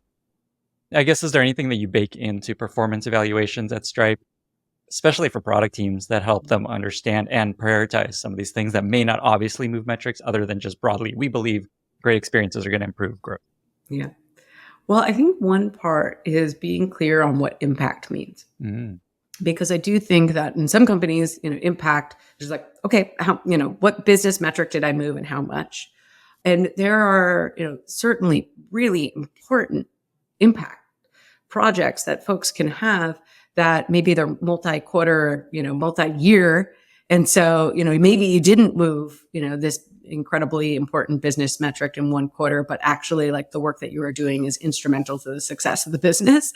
I guess, is there anything that you bake into performance evaluations at Stripe, especially for product teams, that help them understand and prioritize some of these things that may not obviously move metrics, other than just broadly, we believe great experiences are going to improve growth? Yeah. Well, I think one part is being clear on what impact means. Because I do think that in some companies, impact is like, okay, how, what business metric did I move and how much? And there are, certainly really important impact projects that folks can have that maybe they're multi-quarter, multi-year. And so, maybe you didn't move, this incredibly important business metric in one quarter, but actually like the work that you are doing is instrumental to the success of the business.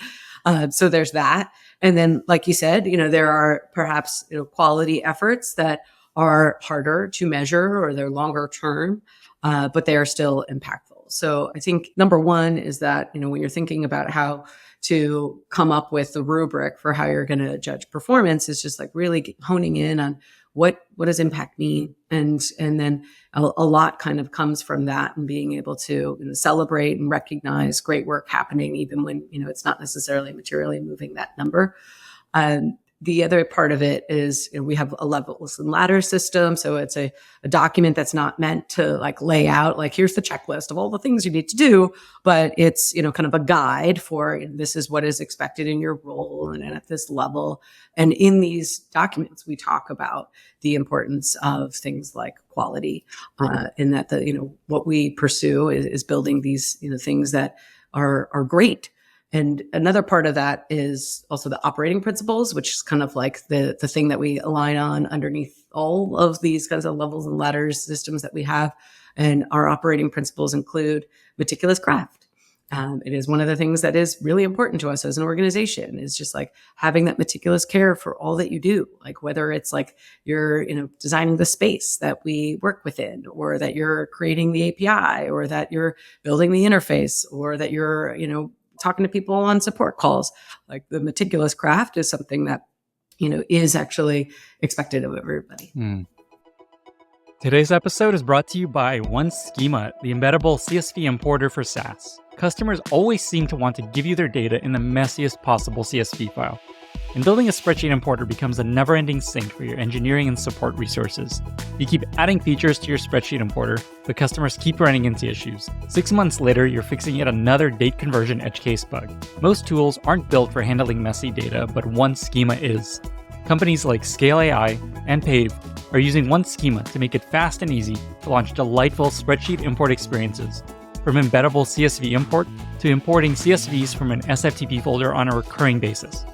So there's that. And then, like you said, there are perhaps, quality efforts that are harder to measure, or they're longer term, but they are still impactful. So I think number one is that, when you're thinking about how to come up with the rubric for how you're going to judge performance, is just like really honing in on what does impact mean, and then a lot kind of comes from that, and being able to celebrate and recognize great work happening, even when it's not necessarily materially moving that number. The other part of it is we have a levels and ladder system. So it's a document that's not meant to like lay out, like, here's the checklist of all the things you need to do, but it's, kind of a guide for this is what is expected in your role and at this level. And in these documents, we talk about the importance of things like quality, in that what we pursue is building these, things that are great. And another part of that is also the operating principles, which is kind of like the thing that we align on underneath all of these kinds of levels and ladders systems that we have. And our operating principles include meticulous craft. It is one of the things that is really important to us as an organization, is just like having that meticulous care for all that you do. Like whether it's like you're, designing the space that we work within, or that you're creating the API, or that you're building the interface, or that you're, talking to people on support calls. Like the meticulous craft is something that, is actually expected of everybody. Today's episode is brought to you by OneSchema, the embeddable CSV importer for SaaS. Customers always seem to want to give you their data in the messiest possible CSV file. And building a spreadsheet importer becomes a never-ending sink for your engineering and support resources. You keep adding features to your spreadsheet importer, but customers keep running into issues. 6 months later, you're fixing yet another date conversion edge case bug. Most tools aren't built for handling messy data, but OneSchema is. Companies like Scale AI and Pave are using OneSchema to make it fast and easy to launch delightful spreadsheet import experiences. From embeddable CSV import to importing CSVs from an SFTP folder on a recurring basis.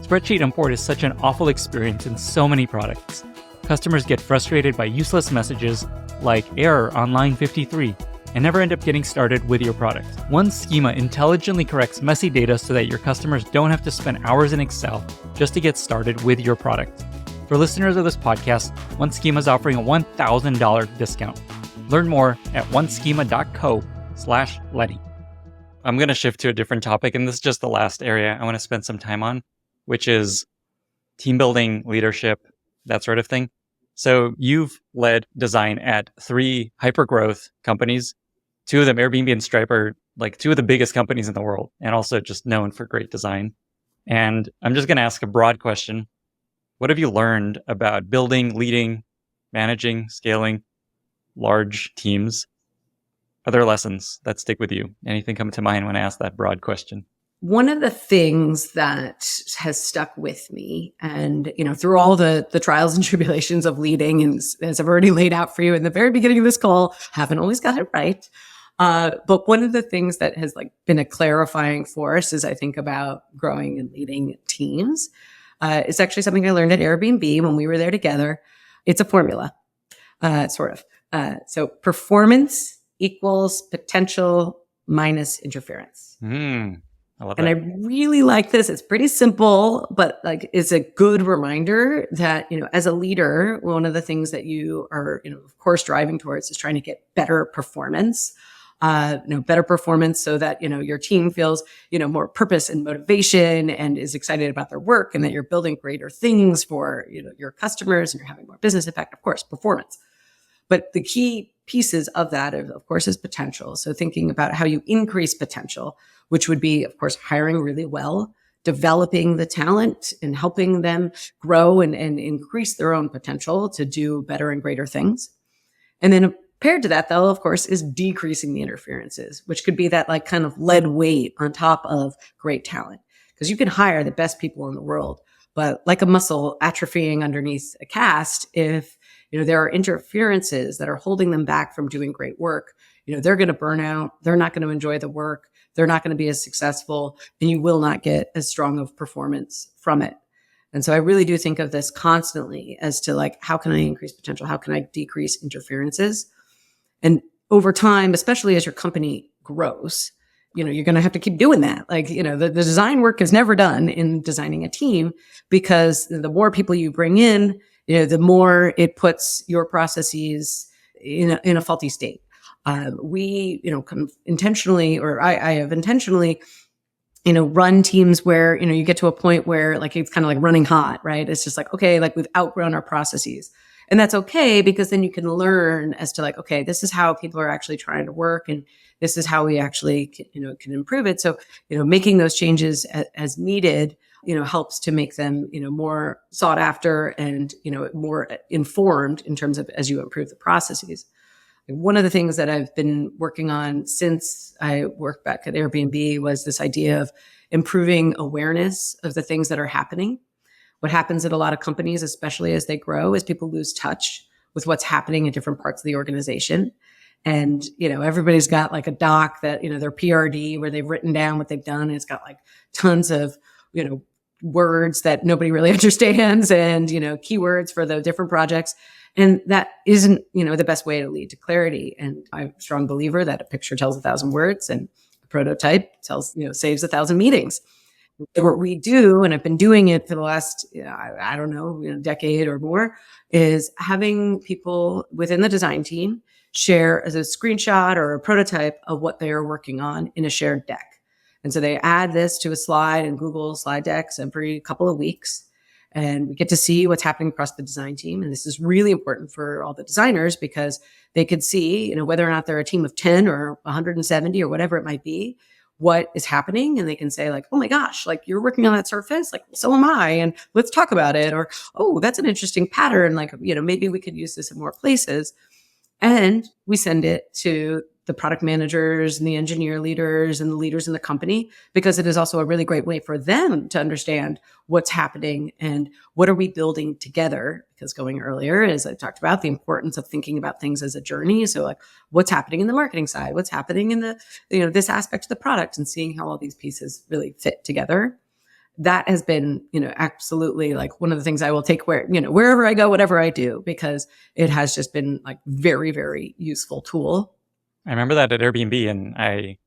Spreadsheet import is such an awful experience in so many products. Customers get frustrated by useless messages like error on line 53 and never end up getting started with your product. OneSchema intelligently corrects messy data so that your customers don't have to spend hours in Excel just to get started with your product. For listeners of this podcast, OneSchema is offering a $1,000 discount. Learn more at oneschema.co/Lenny. I'm going to shift to a different topic, and this is just the last area I want to spend some time on, which is team building, leadership, that sort of thing. So you've led design at 3 hypergrowth companies. 2 of them, Airbnb and Stripe, are like 2 of the biggest companies in the world, and also just known for great design. And I'm just going to ask a broad question. What have you learned about building, leading, managing, scaling large teams other lessons that stick with you? Anything come to mind when I ask that broad question? One of the things that has stuck with me and, through all the trials and tribulations of leading, and as I've already laid out for you in the very beginning of this call, haven't always got it right. But one of the things that has been a clarifying force as I think about growing and leading teams, is actually something I learned at Airbnb when we were there together. It's a formula, sort of. So performance equals potential minus interference. I love and that. I really like this. It's pretty simple, but it's a good reminder that, as a leader, one of the things that you are, of course, driving towards is trying to get better performance. Better performance so that, your team feels, more purpose and motivation and is excited about their work, and that you're building greater things for, your customers, and you're having more business impact, of course, performance. But the key pieces of that, of course, is potential. So thinking about how you increase potential, which would be, of course, hiring really well, developing the talent and helping them grow and increase their own potential to do better and greater things. And then paired to that, though, of course, is decreasing the interferences, which could be that kind of lead weight on top of great talent. Because you can hire the best people in the world, but like a muscle atrophying underneath a cast, if there are interferences that are holding them back from doing great work, they're going to burn out. They're not going to enjoy the work. They're not going to be as successful, and you will not get as strong of performance from it. And so I really do think of this constantly as to how can I increase potential? How can I decrease interferences? And over time, especially as your company grows, you're going to have to keep doing that. The design work is never done in designing a team, because the more people you bring in, the more it puts your processes in a faulty state. We, intentionally, or I have intentionally, run teams where, you get to a point where it's kind of running hot, right? It's just okay, we've outgrown our processes. And that's okay, because then you can learn as to okay, this is how people are actually trying to work, and this is how we actually can improve it. So, making those changes as needed, helps to make them, more sought after and, more informed in terms of as you improve the processes. One of the things that I've been working on since I worked back at Airbnb was this idea of improving awareness of the things that are happening. What happens at a lot of companies, especially as they grow, is people lose touch with what's happening in different parts of the organization. And, everybody's got a doc that, their PRD, where they've written down what they've done. And it's got tons of, words that nobody really understands, and, keywords for the different projects. And that isn't, the best way to lead to clarity. And I'm a strong believer that a picture tells 1,000 words, and a prototype saves 1,000 meetings. What we do, and I've been doing it for the last, I don't know, decade or more, is having people within the design team share as a screenshot or a prototype of what they are working on in a shared deck. And so they add this to a slide in Google Slide Decks every couple of weeks. And we get to see what's happening across the design team. And this is really important for all the designers, because they could see, whether or not they're a team of 10 or 170 or whatever it might be, what is happening. And they can say oh my gosh, you're working on that surface, so am I. And let's talk about it. Or, oh, that's an interesting pattern. Maybe we could use this in more places. And we send it to the product managers and the engineer leaders and the leaders in the company, because it is also a really great way for them to understand what's happening and what are we building together. Because going earlier, as I talked about, the importance of thinking about things as a journey. So what's happening in the marketing side, what's happening in the, this aspect of the product, and seeing how all these pieces really fit together. That has been, absolutely one of the things I will take wherever I go, whatever I do, because it has just been very, very useful tool. I remember that at Airbnb, and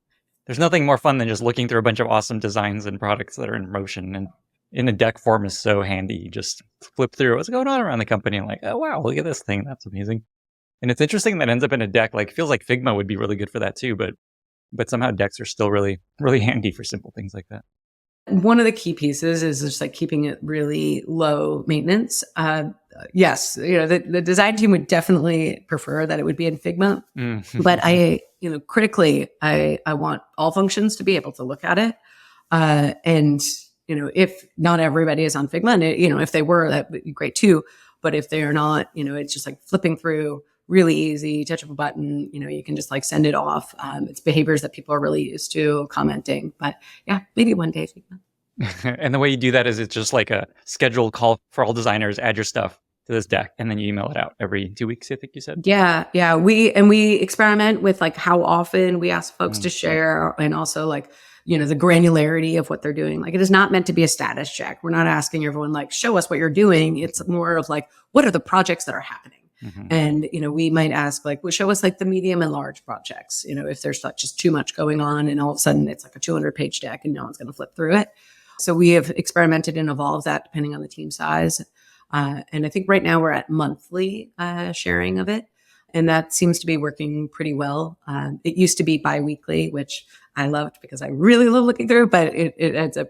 there's nothing more fun than just looking through a bunch of awesome designs and products that are in motion. And in a deck form is so handy. You just flip through what's going on around the company, and oh wow, look at this thing, that's amazing. And it's interesting that ends up in a deck. Feels like Figma would be really good for that too, but somehow decks are still really, really handy for simple things like that. One of the key pieces is just keeping it really low maintenance. Yes, the design team would definitely prefer that it would be in Figma, but I, critically, I want all functions to be able to look at it. And, if not everybody is on Figma, and if they were, that would be great too. But if they are not, it's just flipping through, really easy, touch of a button, you can just like send it off. It's behaviors that people are really used to, commenting, but yeah, maybe one day. And the way you do that is it's just like a scheduled call for all designers, add your stuff to this deck, and then you email it out every 2 weeks, I think you said. Yeah. We experiment with like how often we ask folks to share, and also like, the granularity of what they're doing. Like, it is not meant to be a status check. We're not asking everyone like, show us what you're doing. It's more of like, what are the projects that are happening? And, we might ask like, well, show us like the medium and large projects, if there's like just too much going on and all of a sudden it's like a 200-page deck and no one's going to flip through it. So we have experimented and evolved that depending on the team size. And I think right now we're at monthly sharing of it. And that seems to be working pretty well. It used to be biweekly, which I loved because I really love looking through, but it ends up,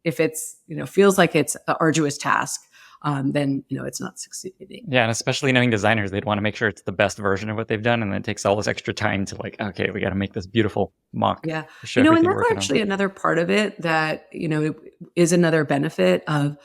if it's, feels like it's an arduous task, then, it's not succeeding. Yeah. And especially knowing designers, they'd want to make sure it's the best version of what they've done. And then it takes all this extra time to like, okay, we got to make this beautiful mock. Yeah. And that's actually another part of it that, is another benefit of,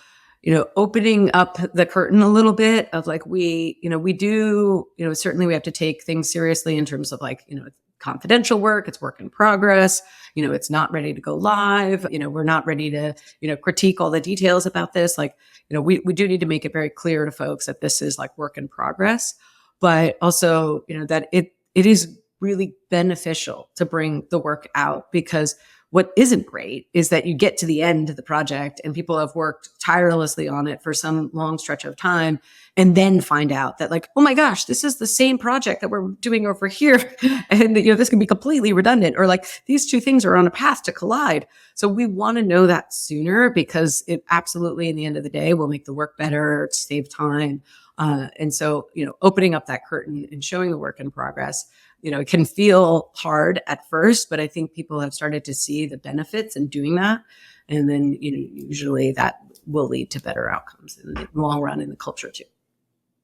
opening up the curtain a little bit of like, we do, certainly we have to take things seriously in terms of like, it's confidential work, it's work in progress, it's not ready to go live, we're not ready to, critique all the details about this. Like, we do need to make it very clear to folks that this is like work in progress, but also, that it is really beneficial to bring the work out, because what isn't great is that you get to the end of the project and people have worked tirelessly on it for some long stretch of time and then find out that like, oh my gosh, this is the same project that we're doing over here. And, this can be completely redundant, or like these two things are on a path to collide. So we want to know that sooner, because it absolutely, in the end of the day, will make the work better, save time. And so, opening up that curtain and showing the work in progress, it can feel hard at first, but I think people have started to see the benefits in doing that. And then, usually that will lead to better outcomes in the long run in the culture too.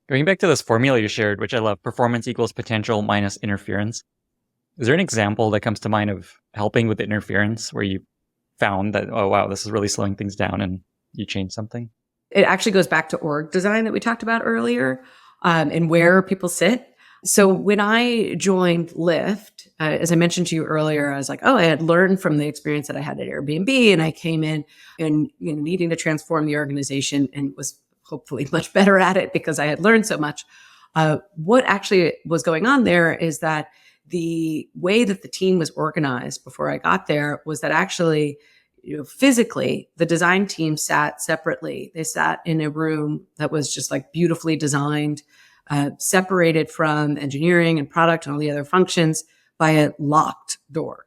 Going back to this formula you shared, which I love, performance equals potential minus interference. Is there an example that comes to mind of helping with interference where you found that, oh, wow, this is really slowing things down, and you changed something? It actually goes back to org design that we talked about earlier, and where people sit. So when I joined Lyft, as I mentioned to you earlier, I was like, oh, I had learned from the experience that I had at Airbnb, and I came in and needing to transform the organization, and was hopefully much better at it because I had learned so much. What actually was going on there is that the way that the team was organized before I got there was that actually, physically, the design team sat separately. They sat in a room that was just like beautifully designed, separated from engineering and product and all the other functions by a locked door.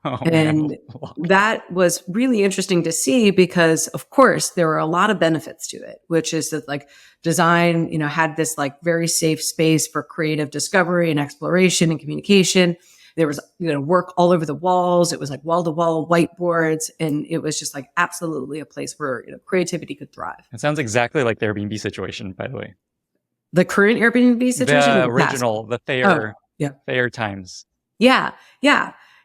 Oh, and that was really interesting to see because, of course, there were a lot of benefits to it, which is that like design, had this like very safe space for creative discovery and exploration and communication. There was, work all over the walls. It was like wall to wall whiteboards. And it was just like absolutely a place where, creativity could thrive. It sounds exactly like the Airbnb situation, by the way. The current Airbnb situation? The original, the Thayer, Thayer times. Yeah.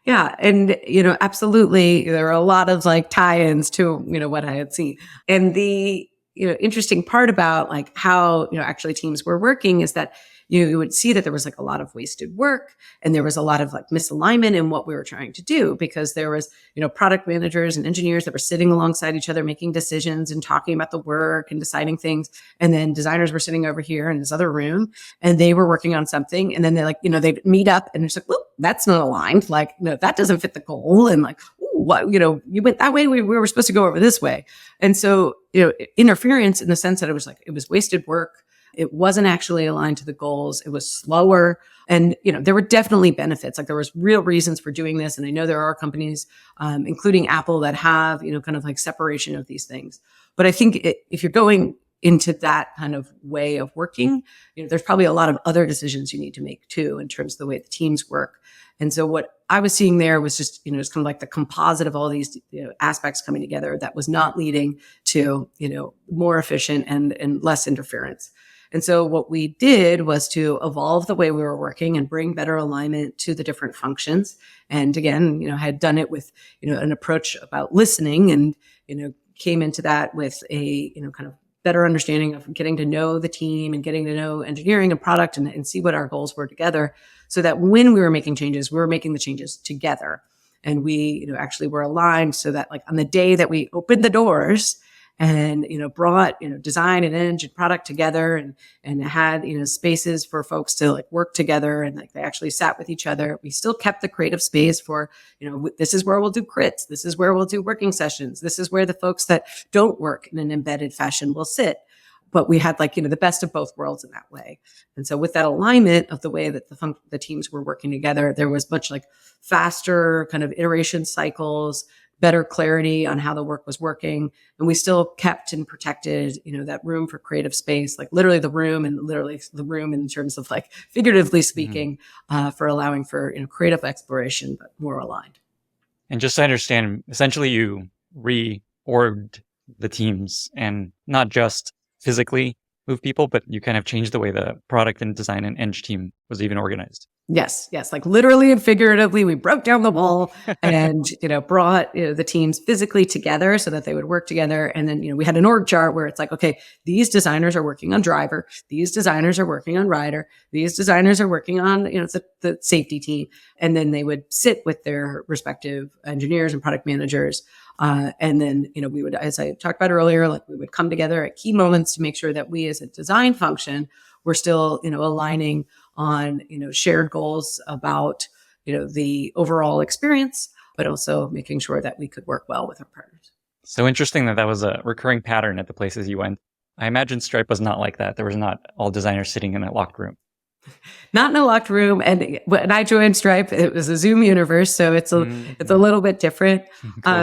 And, absolutely, there are a lot of like tie-ins to, what I had seen. And the, interesting part about like how, actually teams were working is that you would see that there was like a lot of wasted work, and there was a lot of like misalignment in what we were trying to do, because there was, product managers and engineers that were sitting alongside each other, making decisions and talking about the work and deciding things. And then designers were sitting over here in this other room, and they were working on something. And then they like, they'd meet up and it's like, well, that's not aligned. Like, no, that doesn't fit the goal. And like, ooh, what, you went that way. We were supposed to go over this way. And so, interference in the sense that it was like, it was wasted work. It wasn't actually aligned to the goals. It was slower. And, there were definitely benefits. Like there was real reasons for doing this. And I know there are companies, including Apple, that have, kind of like separation of these things. But I think if you're going into that kind of way of working, there's probably a lot of other decisions you need to make too, in terms of the way the teams work. And so what I was seeing there was just, it's kind of like the composite of all these aspects coming together that was not leading to, more efficient and less interference. And so what we did was to evolve the way we were working and bring better alignment to the different functions. And again, had done it with, an approach about listening, and, came into that with a, kind of better understanding of getting to know the team and getting to know engineering and product and see what our goals were together, so that when we were making changes, we were making the changes together. And we, actually were aligned so that like on the day that we opened the doors and, brought, design and engine product together and had, spaces for folks to like work together and like they actually sat with each other. We still kept the creative space for, this is where we'll do crits. This is where we'll do working sessions. This is where the folks that don't work in an embedded fashion will sit. But we had like, the best of both worlds in that way. And so with that alignment of the way that the teams were working together, there was much like faster kind of iteration cycles, better clarity on how the work was working. And we still kept and protected, that room for creative space, like literally the room and literally the room in terms of like figuratively speaking, for allowing for, creative exploration, but more aligned. And just to understand, essentially you reorged the teams and not just physically move people, but you kind of changed the way the product and design and eng team was even organized. Yes. Like literally and figuratively, we broke down the wall and, brought the teams physically together so that they would work together. And then, we had an org chart where it's like, okay, these designers are working on driver. These designers are working on rider. These designers are working on, the safety team. And then they would sit with their respective engineers and product managers. And then, we would, as I talked about earlier, like we would come together at key moments to make sure that we as a design function were still, aligning on, shared goals about, the overall experience, but also making sure that we could work well with our partners. So interesting that was a recurring pattern at the places you went. I imagine Stripe was not like that. There was not all designers sitting in a locked room. Not in a locked room. And when I joined Stripe, it was a Zoom universe. So it's a little bit different.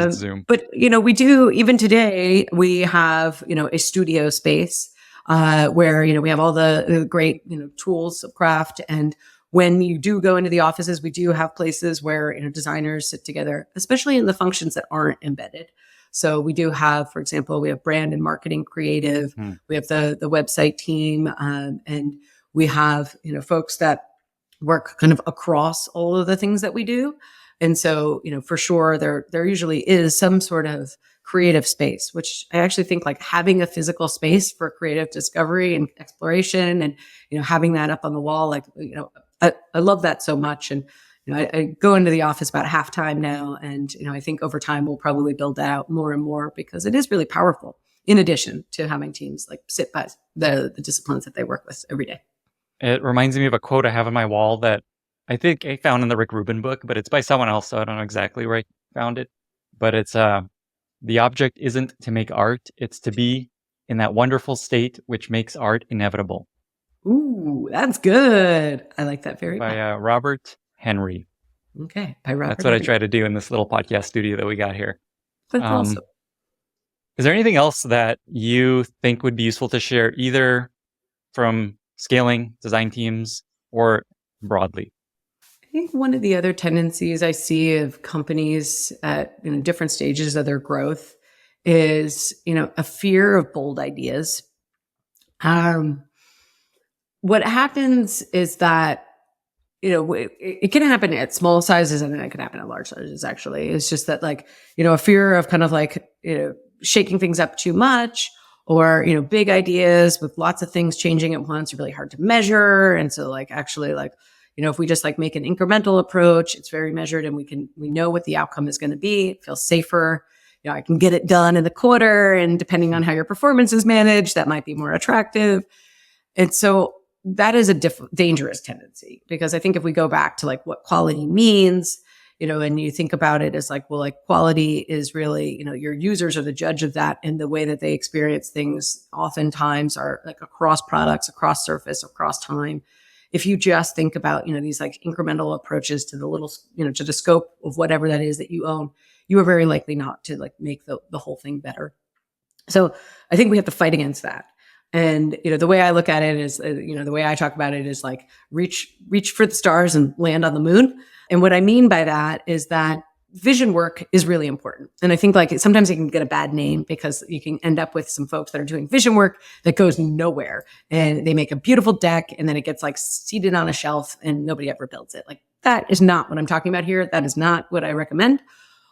Zoom. But, we do, even today, we have, a studio space, where, we have all the great, tools of craft. And when you do go into the offices, we do have places where, designers sit together, especially in the functions that aren't embedded. So we do have, for example, we have brand and marketing creative. We have the website team, and we have, folks that work kind of across all of the things that we do. And so, for sure, there usually is some sort of creative space, which I actually think like having a physical space for creative discovery and exploration and, having that up on the wall, like, I love that so much. And, I go into the office about halftime now. And, I think over time we'll probably build that out more and more because it is really powerful in addition to having teams like sit by the disciplines that they work with every day. It reminds me of a quote I have on my wall that I think I found in the Rick Rubin book, but it's by someone else, so I don't know exactly where I found it. But it's the object isn't to make art, it's to be in that wonderful state which makes art inevitable. Ooh, that's good. I like that very much. By Robert Henry. Okay, by Robert. That's what I try to do in this little podcast studio that we got here. That's awesome. Is there anything else that you think would be useful to share, either from scaling design teams or broadly? I think one of the other tendencies I see of companies at different stages of their growth is, a fear of bold ideas. What happens is that, it can happen at small sizes and then it can happen at large sizes, actually. It's just that like, a fear of kind of like, shaking things up too much, or, big ideas with lots of things changing at once are really hard to measure. And so like, actually like, if we just like make an incremental approach, it's very measured and we know what the outcome is going to be. It feels safer. I can get it done in the quarter, and depending on how your performance is managed, that might be more attractive. And so that is a dangerous tendency, because I think if we go back to like what quality means, and you think about it as like, well, like quality is really, your users are the judge of that, and the way that they experience things oftentimes are like across products, across surface, across time. If you just think about, these like incremental approaches to the little, to the scope of whatever that is that you own, you are very likely not to like make the whole thing better. So I think we have to fight against that. And, the way I look at it is, the way I talk about it is like reach for the stars and land on the moon. And what I mean by that is that vision work is really important. And I think like sometimes it can get a bad name because you can end up with some folks that are doing vision work that goes nowhere, and they make a beautiful deck and then it gets like seated on a shelf and nobody ever builds it. Like that is not what I'm talking about here. That is not what I recommend.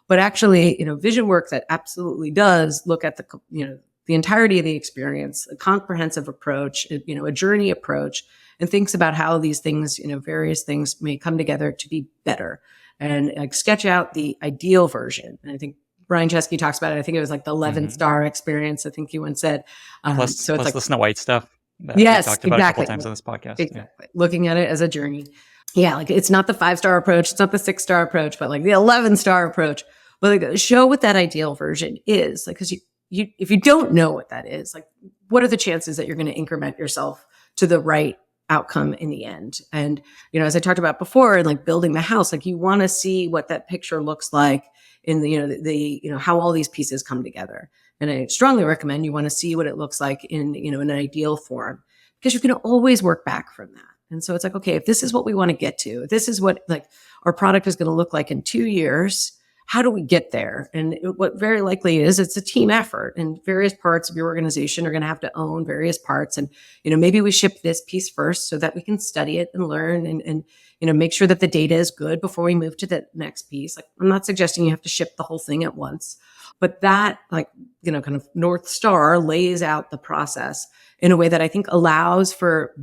But actually, vision work that absolutely does look at the, the entirety of the experience, a comprehensive approach, a journey approach, and thinks about how these things, various things may come together to be better, and like sketch out the ideal version. And I think Brian Chesky talks about it. I think it was like the 11-star experience. I think he once said. So it's plus like the Snow White stuff that we yes, talked about a couple exactly, times on this podcast. exactly. Looking at it as a journey. Yeah, like it's not the 5-star approach, it's not the 6-star approach, but like the 11-star approach. But like show what that ideal version is, like because you if you don't know what that is, like what are the chances that you're going to increment yourself to the right outcome in the end? And as I talked about before, like building the house, like you want to see what that picture looks like in the how all these pieces come together. And I strongly recommend you want to see what it looks like in an ideal form, because you can always work back from that. And so it's like, okay, if this is what we want to get to, if this is what like our product is going to look like in 2 years, how do we get there? And what very likely is, it's a team effort, and various parts of your organization are going to have to own various parts. And, maybe we ship this piece first so that we can study it and learn and make sure that the data is good before we move to the next piece. Like, I'm not suggesting you have to ship the whole thing at once, but that kind of North Star lays out the process in a way that I think allows for,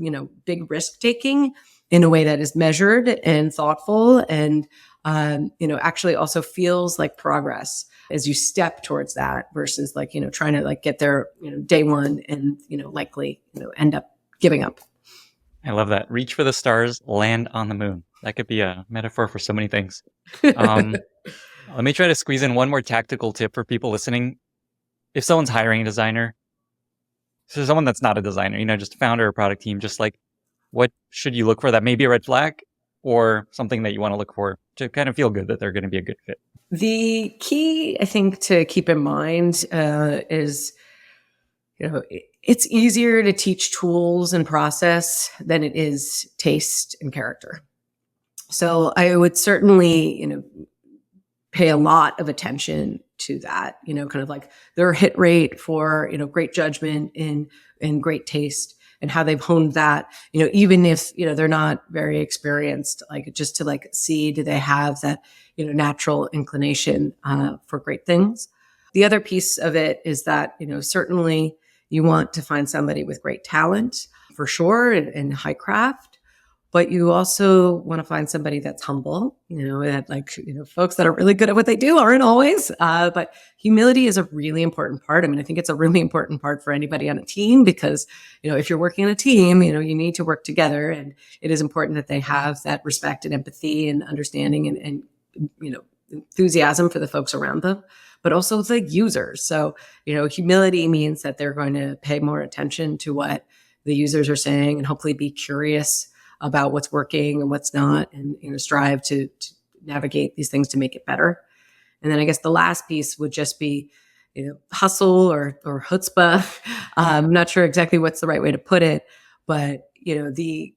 big risk taking in a way that is measured and thoughtful, and, actually also feels like progress as you step towards that, versus like, trying to like get there, day one and, likely, end up giving up. I love that. Reach for the stars, land on the moon. That could be a metaphor for so many things. Let me try to squeeze in one more tactical tip for people listening. If someone's hiring a designer, so someone that's not a designer, just a founder or product team, just like, what should you look for that may be a red flag, or something that you want to look for to kind of feel good that they're going to be a good fit? The key, I think, to keep in mind is, it's easier to teach tools and process than it is taste and character. So I would certainly, pay a lot of attention to that, kind of like their hit rate for, great judgment and great taste, and how they've honed that, even if, they're not very experienced, like just to like see, do they have that, natural inclination for great things. The other piece of it is that, certainly you want to find somebody with great talent for sure, and high craft. But you also want to find somebody that's humble, that like, folks that are really good at what they do aren't always. But humility is a really important part. I mean, I think it's a really important part for anybody on a team, because, if you're working on a team, you need to work together, and it is important that they have that respect and empathy and understanding and enthusiasm for the folks around them, but also the users. So, humility means that they're going to pay more attention to what the users are saying, and hopefully be curious about what's working and what's not, and strive to navigate these things to make it better. And then I guess the last piece would just be, hustle or chutzpah. I'm not sure exactly what's the right way to put it, but the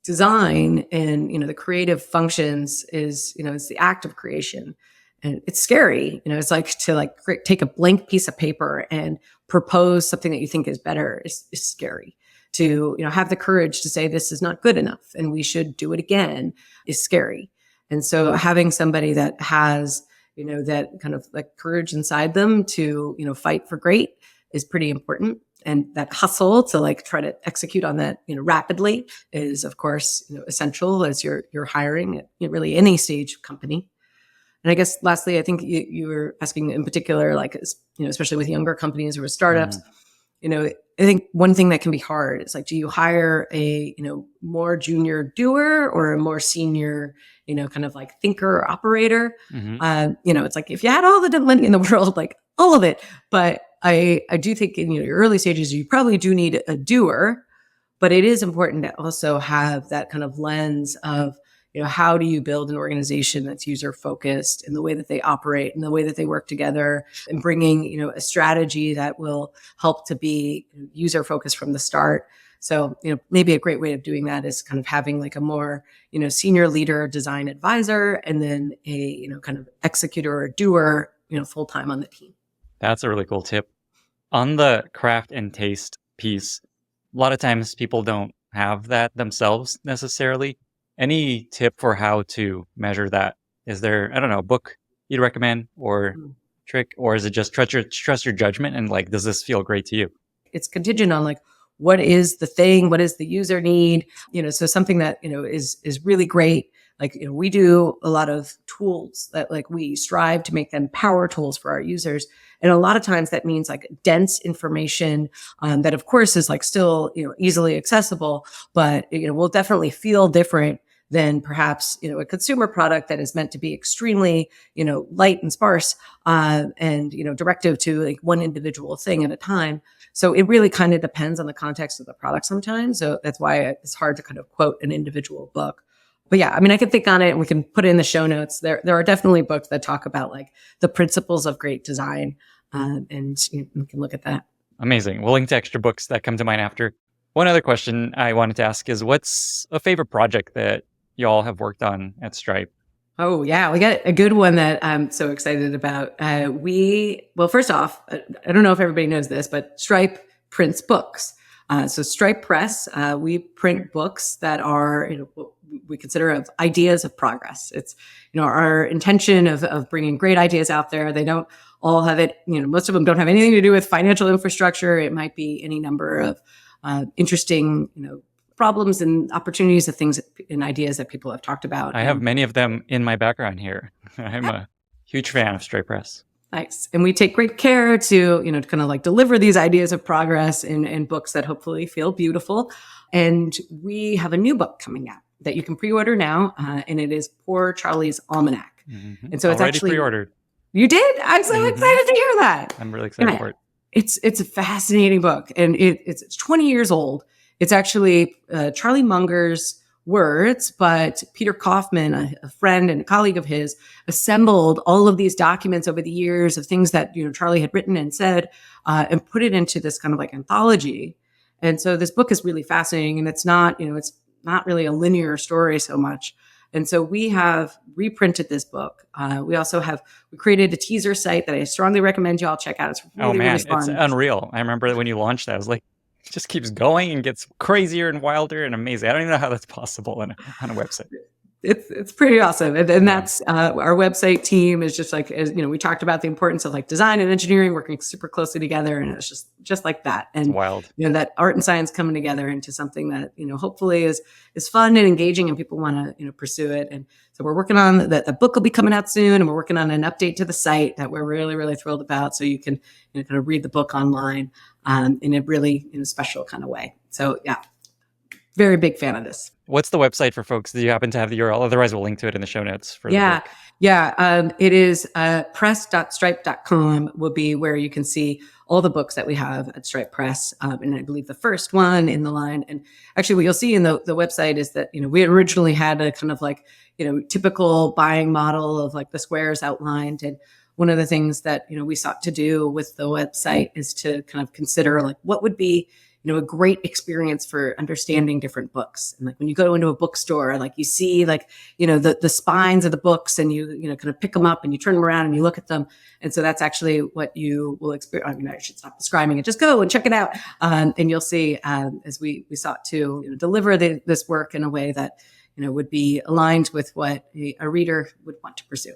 design and the creative functions is it's the act of creation, and it's scary. It's like to take a blank piece of paper and propose something that you think is better is scary. To have the courage to say this is not good enough and we should do it again is scary. And so having somebody that has that kind of like courage inside them to fight for great is pretty important. And that hustle to like try to execute on that rapidly is of course essential as you're hiring at really any stage of company. And I guess lastly, I think you were asking in particular, like especially with younger companies or with startups. I think one thing that can be hard is like, do you hire a, more junior doer or a more senior, kind of like thinker or operator? It's like, if you had all the money in the world, like all of it. But I do think in your early stages, you probably do need a doer, but it is important to also have that kind of lens of, how do you build an organization that's user focused in the way that they operate and the way that they work together, and bringing, a strategy that will help to be user focused from the start. So, maybe a great way of doing that is kind of having like a more, senior leader, design advisor, and then a, kind of executor or doer, full time on the team. That's a really cool tip. On the craft and taste piece, a lot of times people don't have that themselves necessarily. Any tip for how to measure that? Is there, I don't know, a book you'd recommend, or trick, or is it just trust your judgment and like, does this feel great to you? It's contingent on like, what is the thing? What does the user need? So something that, is really great. Like, we do a lot of tools that like we strive to make them power tools for our users. And a lot of times that means like dense information, that of course is like still, easily accessible, but, will definitely feel different than perhaps, a consumer product that is meant to be extremely, light and sparse, and, directive to like one individual thing at a time. So it really kind of depends on the context of the product sometimes. So that's why it's hard to kind of quote an individual book. But yeah, I mean, I can think on it and we can put it in the show notes. There are definitely books that talk about like the principles of great design. And you can look at that. Amazing. We'll link to extra books that come to mind after. One other question I wanted to ask is, what's a favorite project that y'all have worked on at Stripe? Oh yeah, we got a good one that I'm so excited about. Well, first off, I don't know if everybody knows this, but Stripe prints books. So Stripe Press, we print books that are, what we consider of ideas of progress. It's, our intention of bringing great ideas out there. They don't all have it, most of them don't have anything to do with financial infrastructure. It might be any number of interesting, problems and opportunities of things and ideas that people have talked about. I have many of them in my background here. I'm a huge fan of Stripe Press. Nice. And we take great care to, to kind of like deliver these ideas of progress in books that hopefully feel beautiful. And we have a new book coming out that you can pre-order now. And it is Poor Charlie's Almanac. Mm-hmm. And so it's already actually pre-ordered. You did? I'm so excited to hear that. I'm really excited for it. It's a fascinating book, and it's 20 years old. It's actually Charlie Munger's words, but Peter Kaufman, a friend and a colleague of his, assembled all of these documents over the years of things that Charlie had written and said, and put it into this kind of like anthology. And so this book is really fascinating, and it's not really a linear story so much. And so we have reprinted this book. We created a teaser site that I strongly recommend you all check out. It's really, really fun. It's unreal. I remember when you launched that, I was like, it just keeps going and gets crazier and wilder and amazing. I don't even know how that's possible on a website. It's pretty awesome. And that's our website team is just like, we talked about the importance of like design and engineering working super closely together. And it's just like that. And it's wild. That art and science coming together into something that, hopefully is fun and engaging and people want to, pursue it. And so we're working on that. The book will be coming out soon, and we're working on an update to the site that we're really, really thrilled about. So you can kind of read the book online in a really special kind of way. So yeah. Very big fan of this. What's the website for folks? Do you happen to have the URL? Otherwise, we'll link to it in the show notes for the book. Yeah. It is press.stripe.com will be where you can see all the books that we have at Stripe Press. And I believe the first one in the line. And actually what you'll see in the website is that, we originally had a kind of like, typical buying model of like the squares outlined. And one of the things that, we sought to do with the website is to kind of consider like what would be a great experience for understanding different books. And like when you go into a bookstore, like you see like, the spines of the books and you kind of pick them up and you turn them around and you look at them. And so that's actually what you will experience. I mean, I should stop describing it. Just go and check it out. And you'll see, as we sought to deliver this work in a way that, would be aligned with what a reader would want to pursue.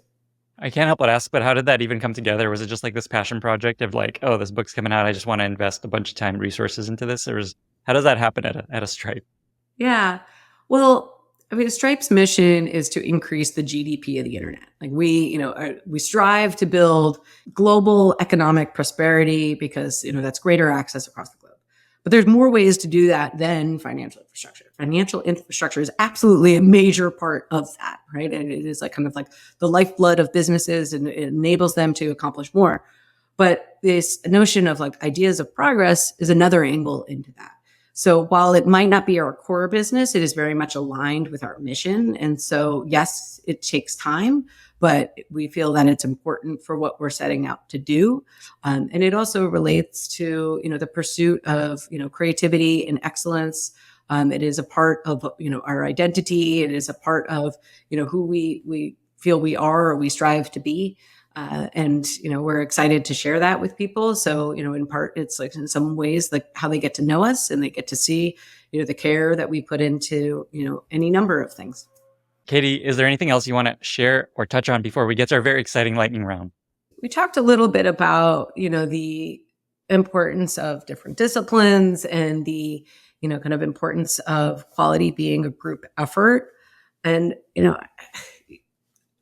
I can't help but ask, but how did that even come together? Was it just like this passion project of like, oh, this book's coming out, I just want to invest a bunch of time and resources into this? Or how does that happen at a Stripe? Yeah. Well, I mean, Stripe's mission is to increase the GDP of the internet. Like we strive to build global economic prosperity because, that's greater access across the globe. But there's more ways to do that than financial infrastructure. Financial infrastructure is absolutely a major part of that, right? And it is like kind of like the lifeblood of businesses, and it enables them to accomplish more. But this notion of like ideas of progress is another angle into that. So while it might not be our core business, it is very much aligned with our mission. And so, yes, it takes time, but we feel that it's important for what we're setting out to do. And it also relates to, the pursuit of, creativity and excellence. It is a part of, our identity. It is a part of, who we feel we are or we strive to be. And, we're excited to share that with people. So, in part, it's like in some ways, like how they get to know us and they get to see, the care that we put into, any number of things. Katie, is there anything else you want to share or touch on before we get to our very exciting lightning round? We talked a little bit about, the importance of different disciplines and the, kind of importance of quality being a group effort. And,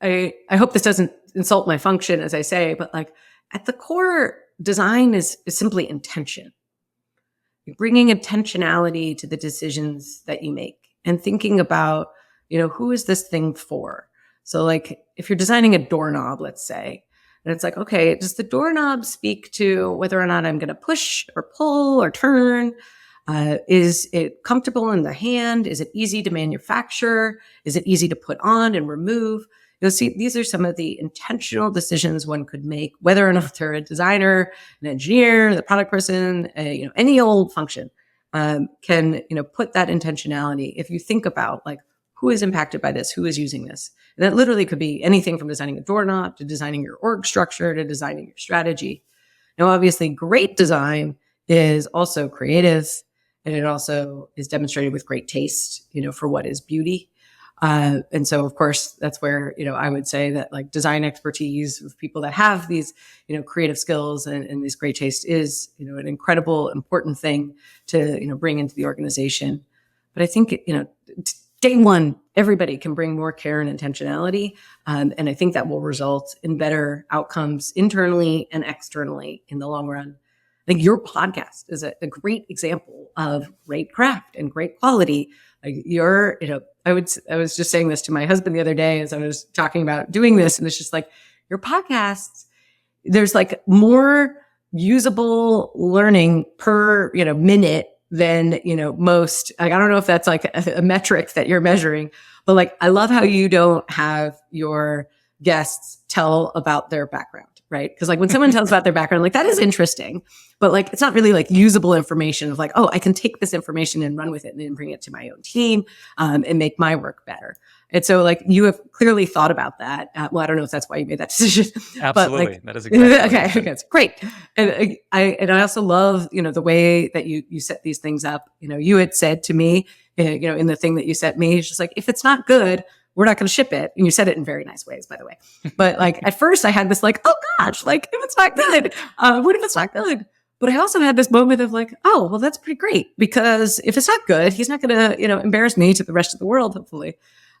I hope this doesn't insult my function as I say, but like at the core, design is simply intention. You're bringing intentionality to the decisions that you make and thinking about, who is this thing for? So like if you're designing a doorknob, let's say, and it's like, okay, does the doorknob speak to whether or not I'm going to push or pull or turn? Is it comfortable in the hand? Is it easy to manufacture? Is it easy to put on and remove? You'll see these are some of the intentional decisions one could make, whether or not they're a designer, an engineer, the product person, any old function can, put that intentionality. If you think about like, who is impacted by this? Who is using this? And that literally could be anything from designing a doorknob to designing your org structure to designing your strategy. Now, obviously, great design is also creative, and it also is demonstrated with great taste, for what is beauty. And so, of course, that's where, I would say that like design expertise of people that have these, creative skills and this great taste is, an incredible, important thing to, bring into the organization. But I think, day one, everybody can bring more care and intentionality. And I think that will result in better outcomes internally and externally in the long run. I think your podcast is a great example of great craft and great quality. Like I was just saying this to my husband the other day as I was talking about doing this. And it's just like your podcasts, there's like more usable learning per, minute than, most, like, I don't know if that's like a metric that you're measuring, but like, I love how you don't have your guests tell about their background, right? Because like when someone tells about their background, like that is interesting, but like, it's not really like usable information of like, oh, I can take this information and run with it and then bring it to my own team and make my work better. And so like you have clearly thought about that. Well, I don't know if that's why you made that decision. Absolutely. But like, that is exactly okay, it's great. And I also love, the way that you set these things up. You had said to me, in the thing that you sent me, it's just like, if it's not good, we're not going to ship it. And you said it in very nice ways, by the way. But like at first I had this like, oh gosh, like if it's not good, what if it's not good? But I also had this moment of like, oh, well, that's pretty great because if it's not good, he's not going to, embarrass me to the rest of the world, hopefully.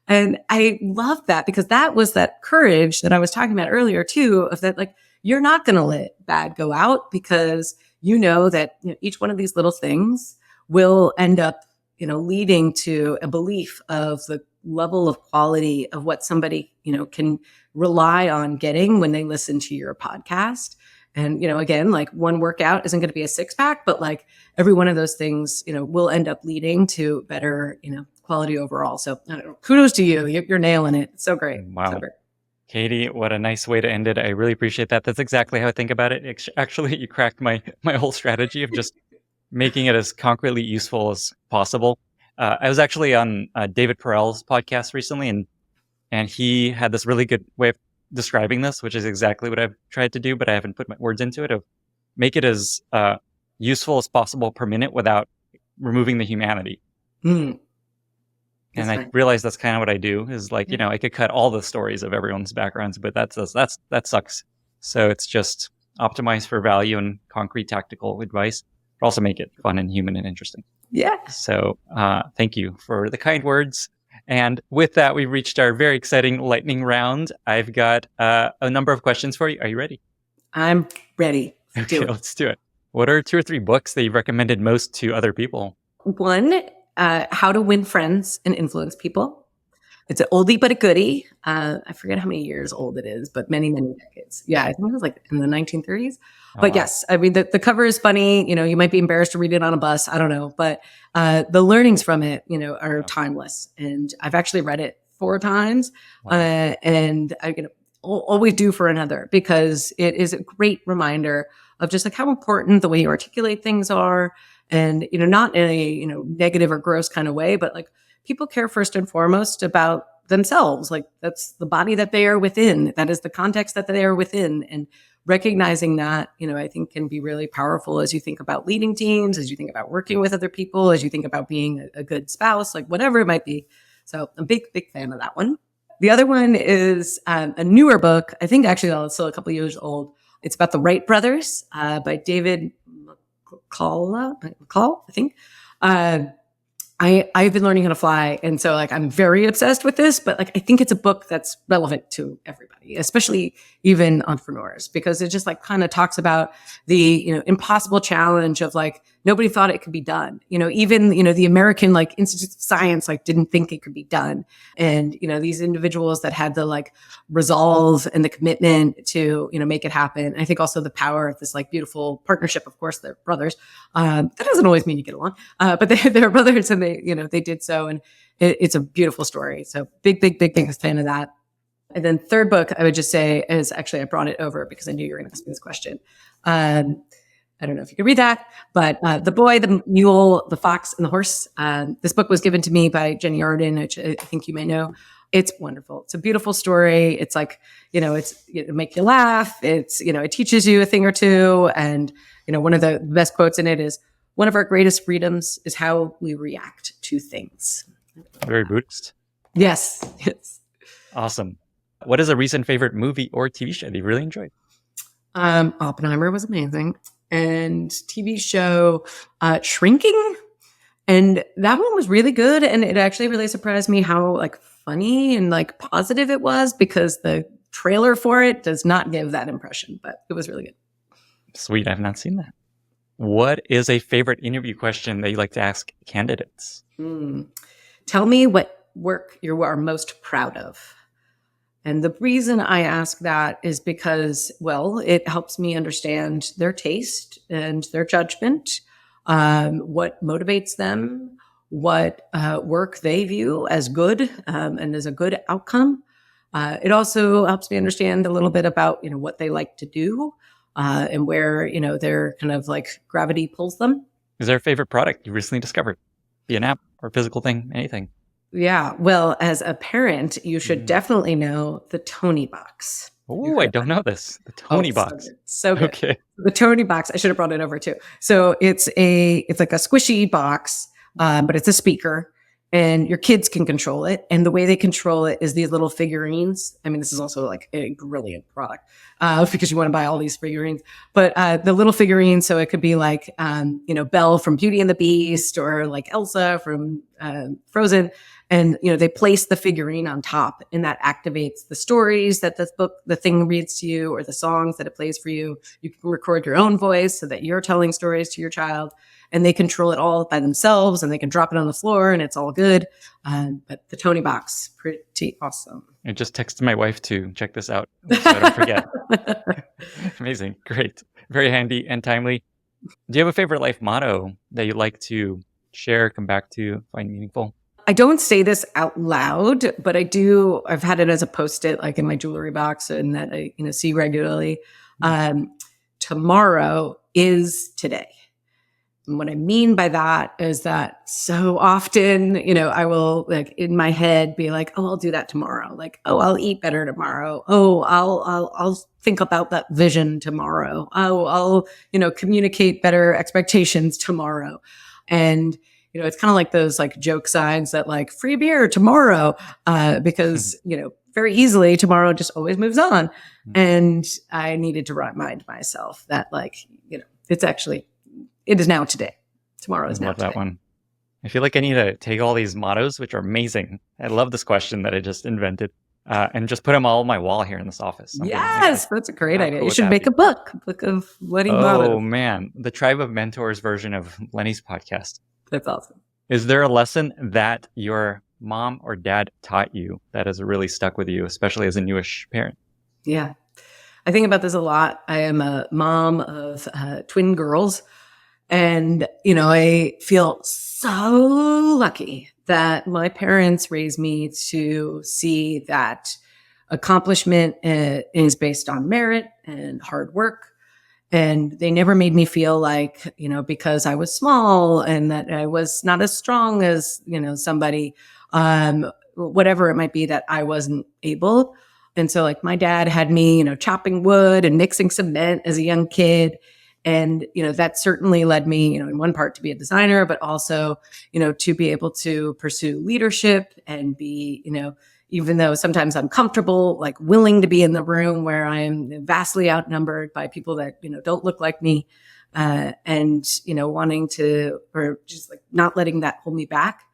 And I love that because that was that courage that I was talking about earlier too, of that, like, you're not going to let bad go out because you know that each one of these little things will end up, leading to a belief of the level of quality of what somebody, can rely on getting when they listen to your podcast. And, again, like one workout isn't going to be a 6-pack, but like every one of those things, will end up leading to better, quality overall. So kudos to you. You're nailing it. It's so great. Wow. So great. Katie, what a nice way to end it. I really appreciate that. That's exactly how I think about it. Actually, you cracked my whole strategy of just making it as concretely useful as possible. I was actually on David Perel's podcast recently, and he had this really good way of describing this, which is exactly what I've tried to do, but I haven't put my words into it, of make it as useful as possible per minute without removing the humanity. And I realized that's kind of what I do is like, I could cut all the stories of everyone's backgrounds, but that sucks. So it's just optimize for value and concrete tactical advice, but also make it fun and human and interesting. Yeah. So thank you for the kind words. And with that, we've reached our very exciting lightning round. I've got a number of questions for you. Are you ready? I'm ready. Okay, let's do it. What are 2 or 3 books that you've recommended most to other people? One, How to Win Friends and Influence People. It's an oldie but a goodie. I forget how many years old it is, but many, many decades. Yeah, I think it was like in the 1930s. But yes, I mean, the cover is funny. You might be embarrassed to read it on a bus. I don't know. But the learnings from it, are timeless. And I've actually read it 4 times. Wow. And I always do for another because it is a great reminder of just like how important the way you articulate things are. And, not in a, negative or gross kind of way, but like people care first and foremost about themselves. Like that's the body that they are within. That is the context that they are within. And recognizing that, I think can be really powerful as you think about leading teams, as you think about working with other people, as you think about being a good spouse, like whatever it might be. So I'm a big, big fan of that one. The other one is a newer book. I think actually it's still a couple years old. It's about the Wright brothers by David McCall, I think. I've been learning how to fly. And so like, I'm very obsessed with this, but like, I think it's a book that's relevant to everybody, especially even entrepreneurs, because it just like kind of talks about the, impossible challenge of like, nobody thought it could be done. Even, the American like Institute of Science, like didn't think it could be done. And, these individuals that had the like resolve and the commitment to, make it happen. I think also the power of this like beautiful partnership. Of course, they're brothers. That doesn't always mean you get along, but they're brothers and they did so. And it's a beautiful story. So big fan of that. And then third book, I would just say is actually, I brought it over because I knew you were going to ask me this question. I don't know if you could read that, but The Boy, the Mule, the Fox, and the Horse. This book was given to me by Jenny Arden, which I think you may know. It's wonderful. It's a beautiful story. It's like, it'll make you laugh. It's, it teaches you a thing or two. And, one of the best quotes in it is, one of our greatest freedoms is how we react to things. Very Buddhist. Yes. Awesome. What is a recent favorite movie or TV show that you really enjoyed? Oppenheimer was amazing. And TV show Shrinking. And that one was really good. And it actually really surprised me how like funny and like positive it was, because the trailer for it does not give that impression, but it was really good. Sweet. I've not seen that. What is a favorite interview question that you like to ask candidates? Tell me what work you are most proud of. And the reason I ask that is because, well, it helps me understand their taste and their judgment, what motivates them, what work they view as good and as a good outcome. It also helps me understand a little bit about, what they like to do and where, their kind of like gravity pulls them. Is there a favorite product you recently discovered? Be an app or a physical thing, anything? Yeah. Well, as a parent, you should definitely know the Tony box. Oh, I don't know this. The Tony box. So good. Okay. The Tony box. I should have brought it over too. So it's like a squishy box, but it's a speaker, and your kids can control it. And the way they control it is these little figurines. I mean, this is also like a brilliant product because you want to buy all these figurines. But the little figurines, so it could be like, Belle from Beauty and the Beast, or like Elsa from Frozen. And, they place the figurine on top, and that activates the stories that the thing reads to you, or the songs that it plays for you. You can record your own voice so that you're telling stories to your child, and they control it all by themselves, and they can drop it on the floor and it's all good. But the Tony box, pretty awesome. I just texted my wife to check this out so I don't forget. Amazing. Great. Very handy and timely. Do you have a favorite life motto that you'd like to share, come back to, find meaningful? I don't say this out loud, but I've had it as a Post-it, like in my jewelry box, and that I, see regularly. Tomorrow is today. And what I mean by that is that so often, I will like in my head be like, oh, I'll do that tomorrow. Like, oh, I'll eat better tomorrow. Oh, I'll think about that vision tomorrow. Oh, I'll, communicate better expectations tomorrow. And it's kind of like those like joke signs that like free beer tomorrow, because, very easily tomorrow just always moves on. And I needed to remind myself that like, it is now today. Tomorrow is now today. I love that one. I feel like I need to take all these mottos, which are amazing. I love this question that I just invented, and just put them all on my wall here in this office. Yes, that's a great idea. You should make a book of Lenny mottos. Oh man, the Tribe of Mentors version of Lenny's podcast. That's awesome. Is there a lesson that your mom or dad taught you that has really stuck with you, especially as a newish parent? Yeah, I think about this a lot. I am a mom of twin girls. And, I feel so lucky that my parents raised me to see that accomplishment is based on merit and hard work. And they never made me feel like, because I was small and that I was not as strong as, somebody, whatever it might be, that I wasn't able. And so like my dad had me, chopping wood and mixing cement as a young kid. And, that certainly led me, in one part to be a designer, but also, to be able to pursue leadership and be, even though sometimes I'm comfortable, like willing to be in the room where I am vastly outnumbered by people that, don't look like me, and, wanting to, or just like not letting that hold me back.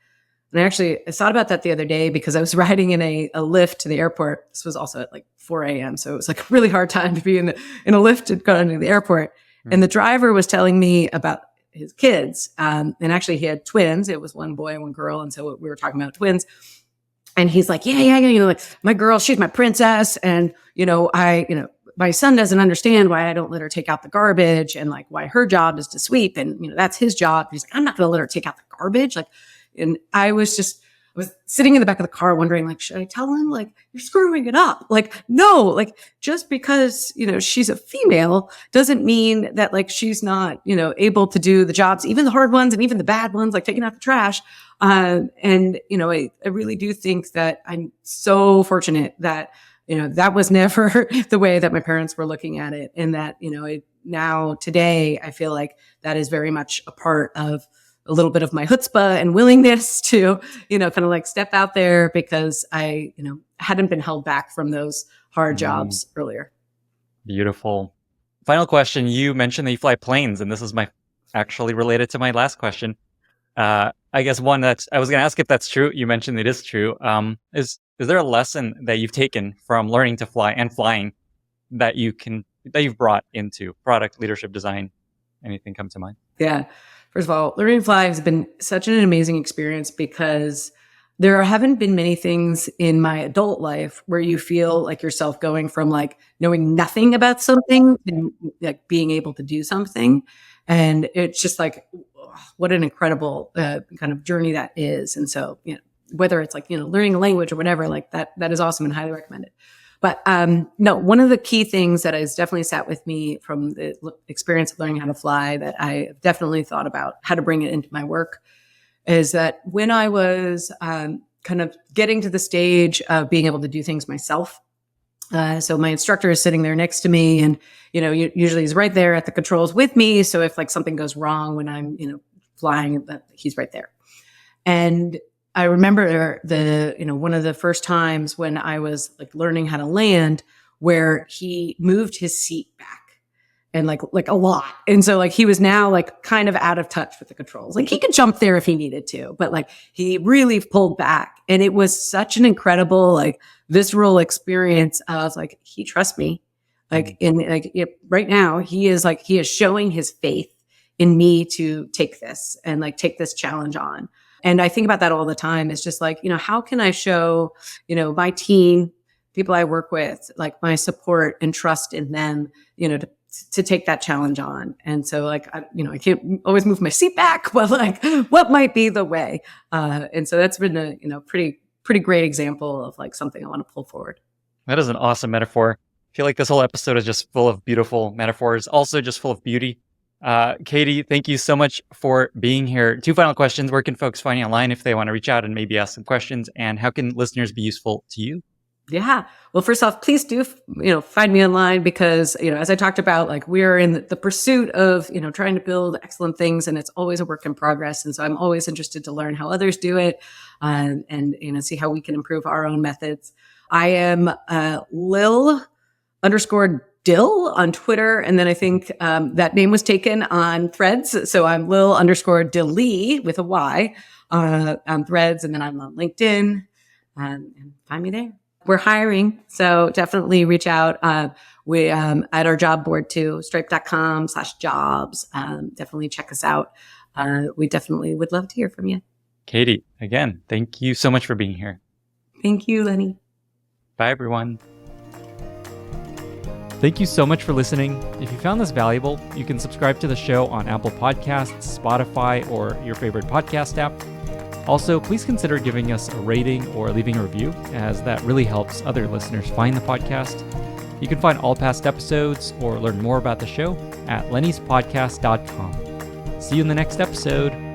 And I thought about that the other day because I was riding in a Lyft to the airport. This was also at like 4 a.m. So it was like a really hard time to be in a Lyft to go into the airport. Mm-hmm. And the driver was telling me about his kids. And actually he had twins. It was one boy and one girl. And so we were talking about twins. And he's like, yeah, like my girl, she's my princess. And, my son doesn't understand why I don't let her take out the garbage and like why her job is to sweep. And, that's his job. He's like, I'm not going to let her take out the garbage. Like, and I was sitting in the back of the car wondering, like, should I tell him, like, you're screwing it up? Like, no, like, just because, she's a female doesn't mean that, like, she's not, able to do the jobs, even the hard ones and even the bad ones, like taking out the trash. I really do think that I'm so fortunate that, that was never the way that my parents were looking at it. And that, now today, I feel like that is very much a part of a little bit of my chutzpah and willingness to, kind of like step out there because I, hadn't been held back from those hard jobs earlier. Beautiful. Final question. You mentioned that you fly planes, and this is actually related to my last question. I guess one that I was going to ask if that's true. You mentioned it is true. Is there a lesson that you've taken from learning to fly and flying that you've brought into product leadership design? Anything come to mind? Yeah. First of all, learning to fly has been such an amazing experience because there haven't been many things in my adult life where you feel like yourself going from like knowing nothing about something and like being able to do something. And it's just like, what an incredible kind of journey that is. And so, whether it's like, learning a language or whatever, like that is awesome and highly recommended. But no, one of the key things that has definitely sat with me from the experience of learning how to fly that I definitely thought about how to bring it into my work is that when I was kind of getting to the stage of being able to do things myself, so my instructor is sitting there next to me and, usually he's right there at the controls with me. So if like something goes wrong when I'm, flying, he's right there. And I remember one of the first times when I was like learning how to land where he moved his seat back and like a lot. And so like he was now like kind of out of touch with the controls. Like he could jump there if he needed to, but like he really pulled back. And it was such an incredible, like visceral experience. I was like, he trusts me. Like right now he is showing his faith in me to take this and like take this challenge on. And I think about that all the time. It's just like, how can I show, my team, people I work with, like my support and trust in them, to take that challenge on. And so like, I can't always move my seat back, but like what might be the way? And so that's been a, pretty great example of like something I want to pull forward. That is an awesome metaphor. I feel like this whole episode is just full of beautiful metaphors, also just full of beauty. Katie, thank you so much for being here. 2 final questions. Where can folks find you online if they want to reach out and maybe ask some questions? And how can listeners be useful to you? Yeah. Well, first off, please do, find me online because, as I talked about, like we're in the pursuit of, trying to build excellent things and it's always a work in progress. And so I'm always interested to learn how others do it and see how we can improve our own methods. I am Lil_Dill on Twitter. And then I think that name was taken on Threads. So I'm Lil_Dilly with a Y on Threads. And then I'm on LinkedIn and find me there. We're hiring. So definitely reach out. We at our job board too, stripe.com/jobs. Definitely check us out. We definitely would love to hear from you. Katie, again, thank you so much for being here. Thank you, Lenny. Bye, everyone. Thank you so much for listening. If you found this valuable, you can subscribe to the show on Apple Podcasts, Spotify, or your favorite podcast app. Also, please consider giving us a rating or leaving a review, as that really helps other listeners find the podcast. You can find all past episodes or learn more about the show at lennyspodcast.com. See you in the next episode.